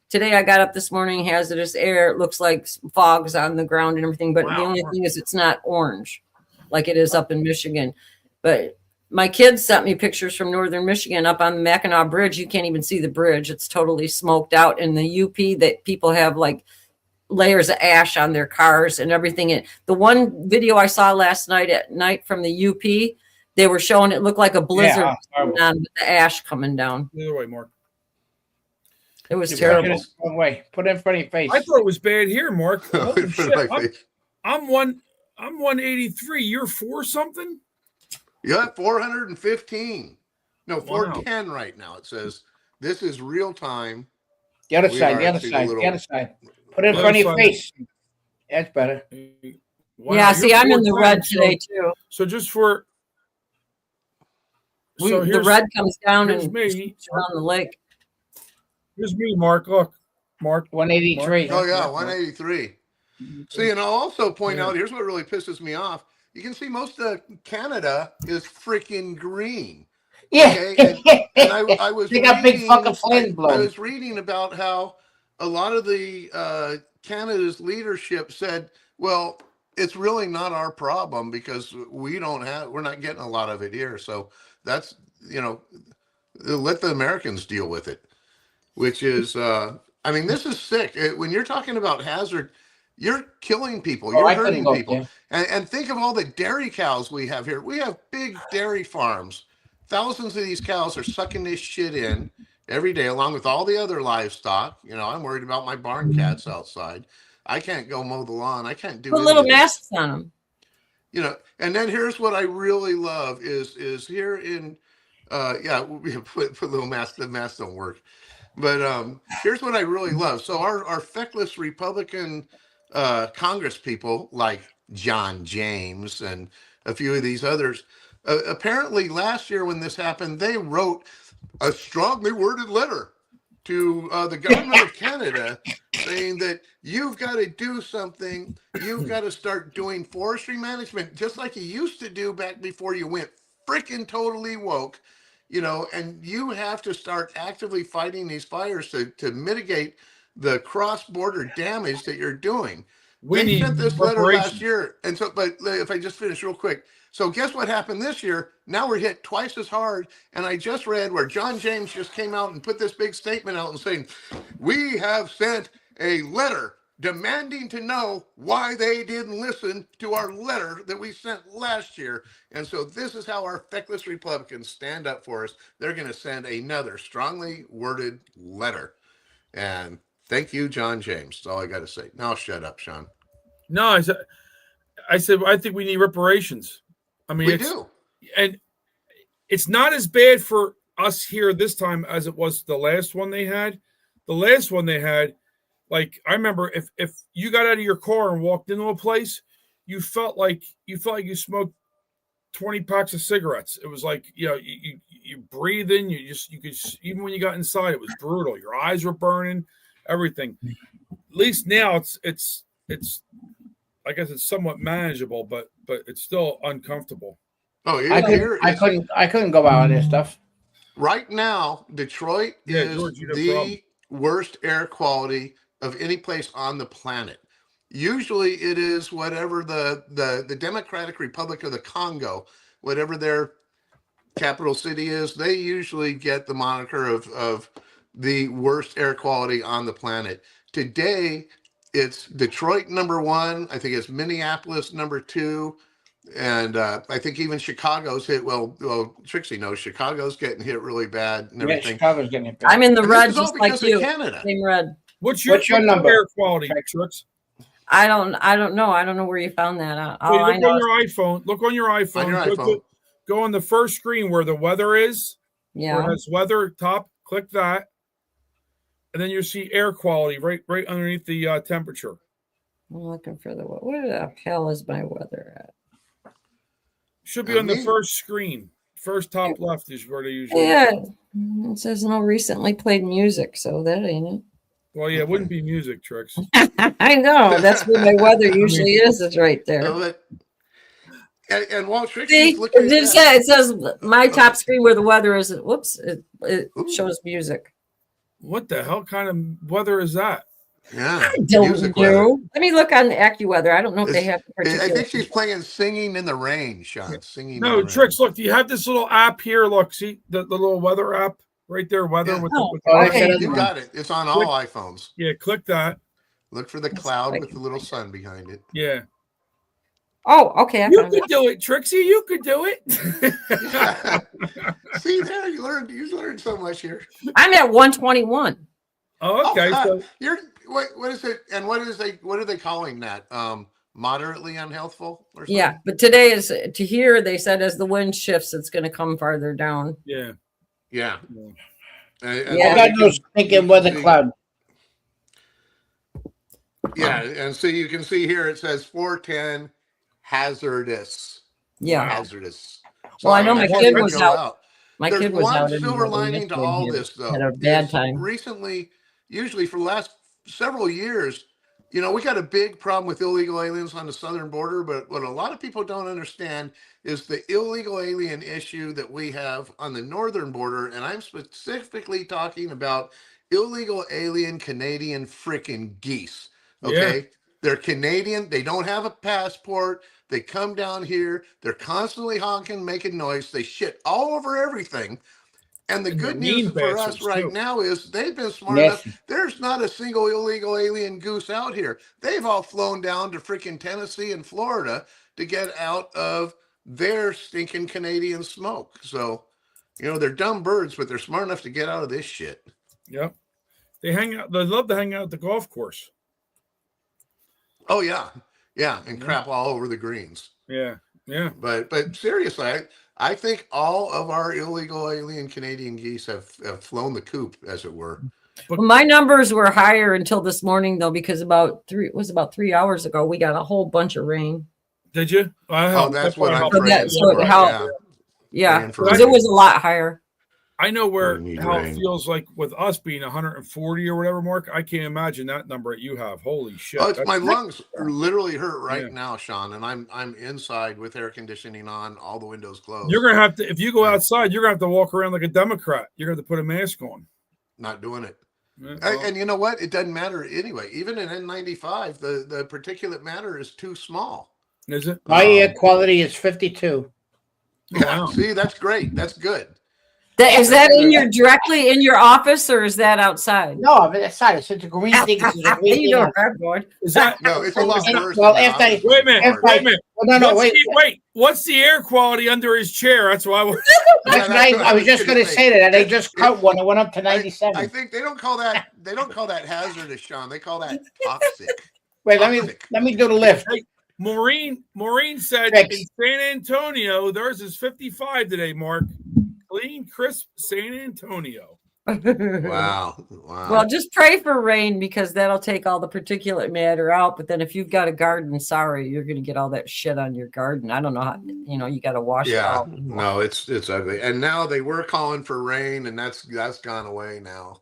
Today, I got up this morning, hazardous air. It looks like fog's on the ground and everything. But the only thing is it's not orange like it is up in Michigan. But my kids sent me pictures from Northern Michigan up on the Mackinac Bridge. You can't even see the bridge. It's totally smoked out. And the UP that people have like layers of ash on their cars and everything. And the one video I saw last night at night from the UP, they were showing it looked like a blizzard with the ash coming down. The other way, Mark. It was terrible. Put it in front of your face. I thought it was bad here, Mark. Holy shit. I'm 183. You're 4 something? Yeah, 415. No, 410 right now. It says this is real time. The other side, the other side. Put it in front of your face. That's better. Wow, yeah, see, I'm in the red today too. So just for the red comes down and me around the lake. Here's me, Mark. Look, Mark. 183. Oh yeah, 183. See, and I'll also point out, here's what really pisses me off. You can see most of Canada is freaking green. Yeah. Okay? And I was they got big fucking planes blowing. I was reading about how a lot of the Canada's leadership said, well, it's really not our problem because we're not getting a lot of it here. So that's, let the Americans deal with it, which is, this is sick. When you're talking about hazard, you're killing people. You're hurting people. And think of all the dairy cows we have here. We have big dairy farms. Thousands of these cows are sucking this shit in every day, along with all the other livestock. I'm worried about my barn cats outside. I can't go mow the lawn. I can't do put little masks on them. And then here's what I really love is here in we put little masks. The masks don't work. But here's what I really love. So our feckless Republican Congress people like John James and a few of these others, apparently last year when this happened, they wrote a strongly worded letter to the government of Canada saying that you've got to do something. You've got to start doing forestry management just like you used to do back before you went freaking totally woke. And you have to start actively fighting these fires to mitigate the cross-border damage that you're doing. They sent this letter last reparations. year, and so. But if I just finish real quick, so guess what happened this year? Now we're hit twice as hard. And I just read where John James just came out and put this big statement out and saying, "We have sent a letter demanding to know why they didn't listen to our letter that we sent last year." And so this is how our feckless Republicans stand up for us. They're going to send another strongly worded letter. And thank you, John James. That's all I got to say. Now shut up, Sean. No, I said I think we need reparations. I mean, We do. And it's not as bad for us here this time as it was the last one they had. The last one they had, like I remember, if you got out of your car and walked into a place, you felt like you smoked 20 packs of cigarettes. It was like, you know, you breathe in, you could, even when you got inside, it was brutal. Your eyes were burning, everything. At least now it's I guess it's somewhat manageable, but it's still uncomfortable. Oh, I couldn't go out on this stuff. Right now, Detroit is George, you no the problem. worst air quality of any place on the planet. Usually it is whatever the Democratic Republic of the Congo, whatever their capital city is, they usually get the moniker of the worst air quality on the planet. Today, it's Detroit #1. I think it's Minneapolis #2. And I think even Chicago's hit. Well, Trixie knows Chicago's getting hit really bad and everything. Yeah, Chicago's getting hit bad. I'm in the And red this is all just like because of you. Canada. Same red. What's your number? air quality, Trix? I don't know. I don't know where you found that. Hey, All I look know on is, your iPhone. Look on your iPhone. On your iPhone. Go on the first screen where the weather is. Where yeah. it has weather top. Click that, and then you see air quality right underneath the temperature. I'm looking for where the hell is my weather at? Should be on the first screen. First top left is where they usually. Yeah, it says no recently played music, so that ain't it. Well, yeah, it wouldn't be music, Tricks. I know that's where my weather usually is. It's right there. And while Trixie's See, looking at it says my top screen where the weather is. Whoops, it shows music. What the hell kind of weather is that? Yeah, I don't music know. weather. Let me look on the AccuWeather. I don't know if they have the I particular. think she's playing "Singing in the Rain," Sean. Singing. No, in the Tricks. Look, do you have this little app here? Look, see the little weather app right there. Weather Yeah. with Okay, the you got it. It's on all iPhones. Yeah, click that. Look for the cloud with the little sun behind it. Yeah. Oh, okay. You could do it, Trixie. You could do it. See there, you learned so much here. I'm at 121. Oh, okay. So You're what is it? And what are they calling that? Moderately unhealthful or something? Yeah, but today is to here. They said as the wind shifts, it's going to come farther down. Yeah. Yeah. I got no stinking weather cloud. Yeah, and so you can see here it says 410 hazardous. Yeah. Hazardous. Well, I know my that's kid why was you go out. My There's kid was one out. in silver the lining to weekend. all He this, though. had a bad is time. Recently, usually for the last several years, you know, we got a big problem with illegal aliens on the southern border, but what a lot of people don't understand is the illegal alien issue that we have on the northern border, and I'm specifically talking about illegal alien Canadian frickin' geese. Okay? Yeah. They're Canadian, they don't have a passport, they come down here, they're constantly honking, making noise, they shit all over everything. And the good news for us right now is they've been smart enough. There's not a single illegal alien goose out here. They've all flown down to freaking Tennessee and Florida to get out of their stinking Canadian smoke. So, you know, they're dumb birds, but they're smart enough to get out of this shit. Yep. They hang out. They love to hang out at the golf course. Oh yeah, yeah, and crap all over the greens. Yeah, yeah. But seriously, I think all of our illegal alien Canadian geese have flown the coop, as it were. Well, my numbers were higher until this morning, though, because about 3 hours ago we got a whole bunch of rain. Did you? Oh, that's what I'm so praying so for. it helped. Yeah, Praying for because rain. it was a lot higher. I know where We need how rain. it feels like with us being 140 or whatever, Mark. I can't imagine that number that you have. Holy shit! Oh, it's, my That's- lungs are literally hurt right Yeah. now, Sean, and I'm inside with air conditioning on, all the windows closed. You're gonna have to if you go outside, you're gonna have to walk around like a Democrat. You're gonna have to put a mask on. Not doing it. And you know what? It doesn't matter anyway. Even in N95, the particulate matter is too small. Is it? My air quality is 52. Yeah, see, that's great. That's good. Is that directly in your office, or is that outside? No, but that's not. It's a green thing. It's a green You thing. know, cardboard. Is that no? It's a lot worse. Well, than after I, wait a minute. Wait a minute. Well, no, wait. What's the air quality under his chair? That's why. That's right. I was just going to say that. They just cut one. It went up to 97. I think they don't call that hazardous, Sean. They call that toxic. Wait, let me do the lift. Hey, Maureen said in San Antonio, theirs is 55 today, Mark. Clean, crisp San Antonio. Wow. Well, just pray for rain because that'll take all the particulate matter out. But then if you've got a garden, sorry, you're going to get all that shit on your garden. I don't know how, you got to wash it out. No, it's ugly. And now they were calling for rain, and that's gone away now.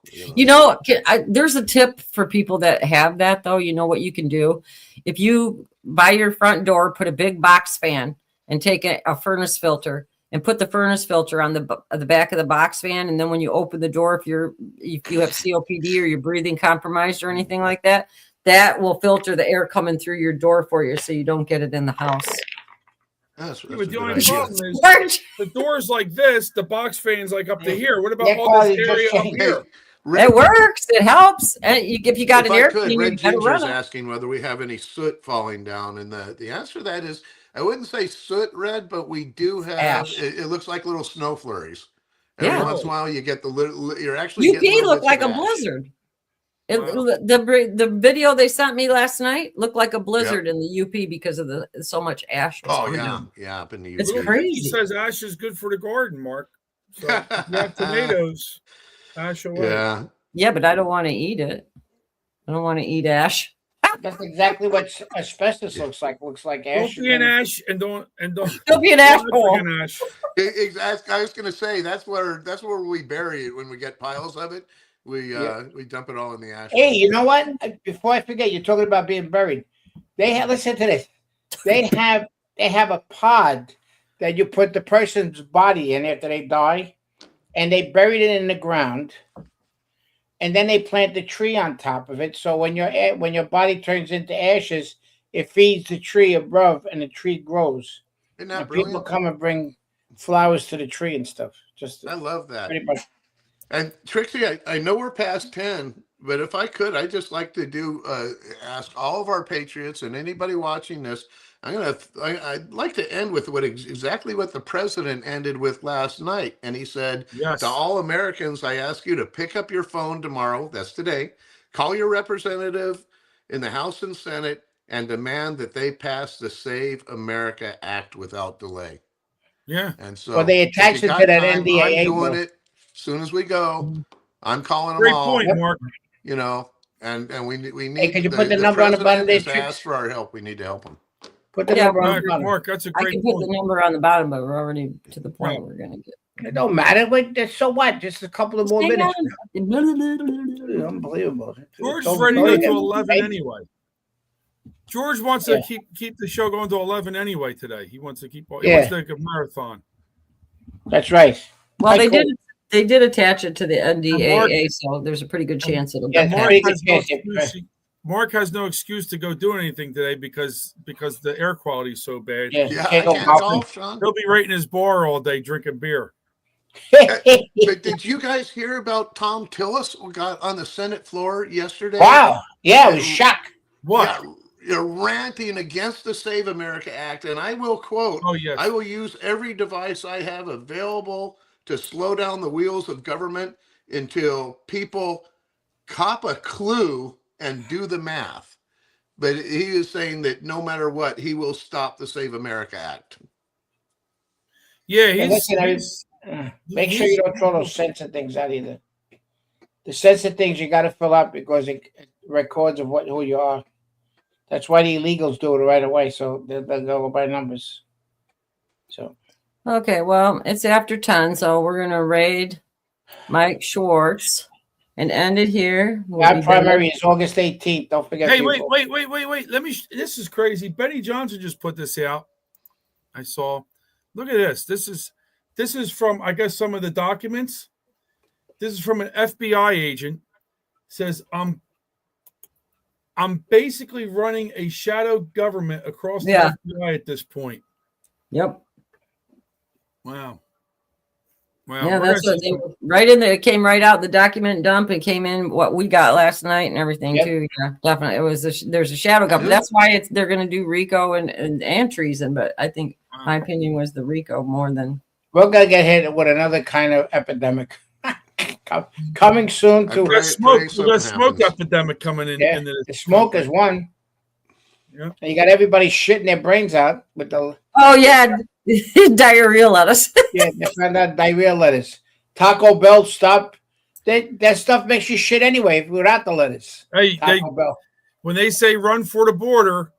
There's a tip for people that have that, though. You know what you can do? If you, by your front door, put a big box fan and take a furnace filter and put the furnace filter on the back of the box fan. And then when you open the door, if you have COPD or you're breathing compromised or anything like that, that will filter the air coming through your door for you so you don't get it in the house. That's but the only problem is the door's like this, the box fan's like up to here. What about all this area up here? It works. It helps. And if you got an air cleaner, Red you gotta run Ginger's it. asking whether we have any soot falling down, and the answer to that is I wouldn't say soot, Red, but we do have. It looks like little snow flurries. Every once in a while, you get the little. You're actually UP looked like a blizzard. The video they sent me last night looked like a blizzard in the UP because of so much ash. Oh yeah, up in the UP. It's crazy. He says ash is good for the garden, Mark. So if you have tomatoes, ash away. Yeah, but I don't want to eat it. I don't want to eat ash. That's exactly what asbestos looks like. Looks like ash. Don't be an ash and don't Don't be an ash hole. I was going to say that's where we bury it when we get piles of it. We dump it all in the ash. Hey, you know what? Before I forget, you're talking about being buried. Listen to this. They have a pod that you put the person's body in after they die, and they buried it in the ground. And then they plant the tree on top of it. So when your body turns into ashes, it feeds the tree above, and the tree grows. Isn't that and brilliant? people come and bring flowers to the tree and stuff. I love that. Pretty much. And Trixie, I know we're past 10, but if I could, I'd just like to ask all of our patriots and anybody watching this. I'd like to end with exactly what the president ended with last night. And he said, to all Americans, I ask you to pick up your phone tomorrow, that's today, call your representative in the House and Senate, and demand that they pass the Save America Act without delay. Yeah. And so well, they attached it to that NDAA. I'm doing it as soon as we go. I'm calling Great them all. point, Mark. And we need. Hey, could you put the number on the bottom of this? Ask for our help. We need to help them. Put the number on the bottom. Mark, that's a I great can point. put the number on the bottom, but we're already to the point we're going to get. It don't matter. So what? Just a couple of more minutes. Unbelievable. George is ready to go to 11 anyway. George wants to keep the show going to 11 anyway today. He wants to keep. He wants to take a marathon. That's right. Well, they did attach it to the NDAA, so there's a pretty good chance it'll get passed. Mark has no excuse to go do anything today because the air quality is so bad. He'll be right in his bar all day drinking beer. But did you guys hear about Tom Tillis who got on the Senate floor yesterday? Wow. Yeah, it was shock. What? You're ranting against the Save America Act, and I will quote, I will use every device I have available to slow down the wheels of government until people cop a clue and do the math. But he is saying that no matter what, he will stop the Save America Act. Yeah, make sure you don't throw those sensitive things out either. The sensitive things you got to fill out because it records of who you are. That's why the illegals do it right away, so they'll go by numbers. So, okay, well, it's after 10, so we're gonna raid Mike Schwartz and end it here. Our primary is August 18th. Don't forget. Hey, wait. This is crazy. Betty Johnson just put this out. I saw. Look at this. This is from, I guess, some of the documents. This is from an FBI agent says, I'm basically running a shadow government across the FBI at this point. Yep. Wow. Yeah, that's what they right in there. It came right out the document dump and came in what we got last night and everything too. Yeah, definitely. It was there's a shadow government. That's why they're going to do RICO and treason. But I think my opinion was the RICO more than. We're going to get hit with another kind of epidemic coming soon. To the smoke epidemic coming in. Yeah, the smoke is one. Yeah. And you got everybody shitting their brains out with the. Oh yeah. Diarrhea lettuce. Yeah, they found out diarrhea lettuce. Taco Bell stopped. That stuff makes you shit anyway without the lettuce. Hey, Taco Bell. When they say run for the border,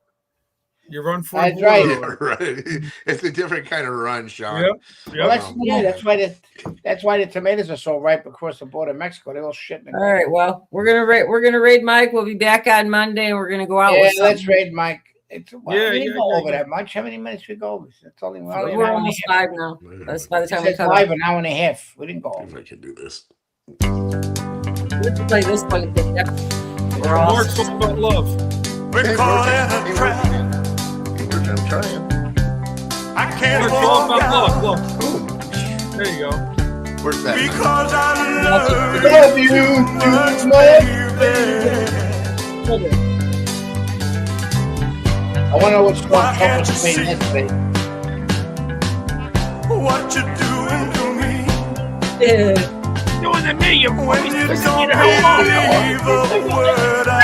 you run for the border. Right. Yeah, right. It's a different kind of run, Sean. Yep. Well, that's why the tomatoes are so ripe across the border of Mexico. They're all shitting. All right. Well, we're gonna raid Mike. We'll be back on Monday, and we're gonna go out. Yeah, with let's raid Mike. We didn't go over yeah. that much. How many minutes we go over? It's only we're almost 5 now. That's by the time we come. 5 an hour and a half. We didn't go over. I can do this. Let's play this one. We're all. Mark's talking about love. We're caught in a trap. I'm trying. I can't Mark's walk talking out. about love. There you go. Where's that? Because I love you too much, baby. I want to know what's going on yesterday. What you doing to me? Doing to me, you when you don't believe a word I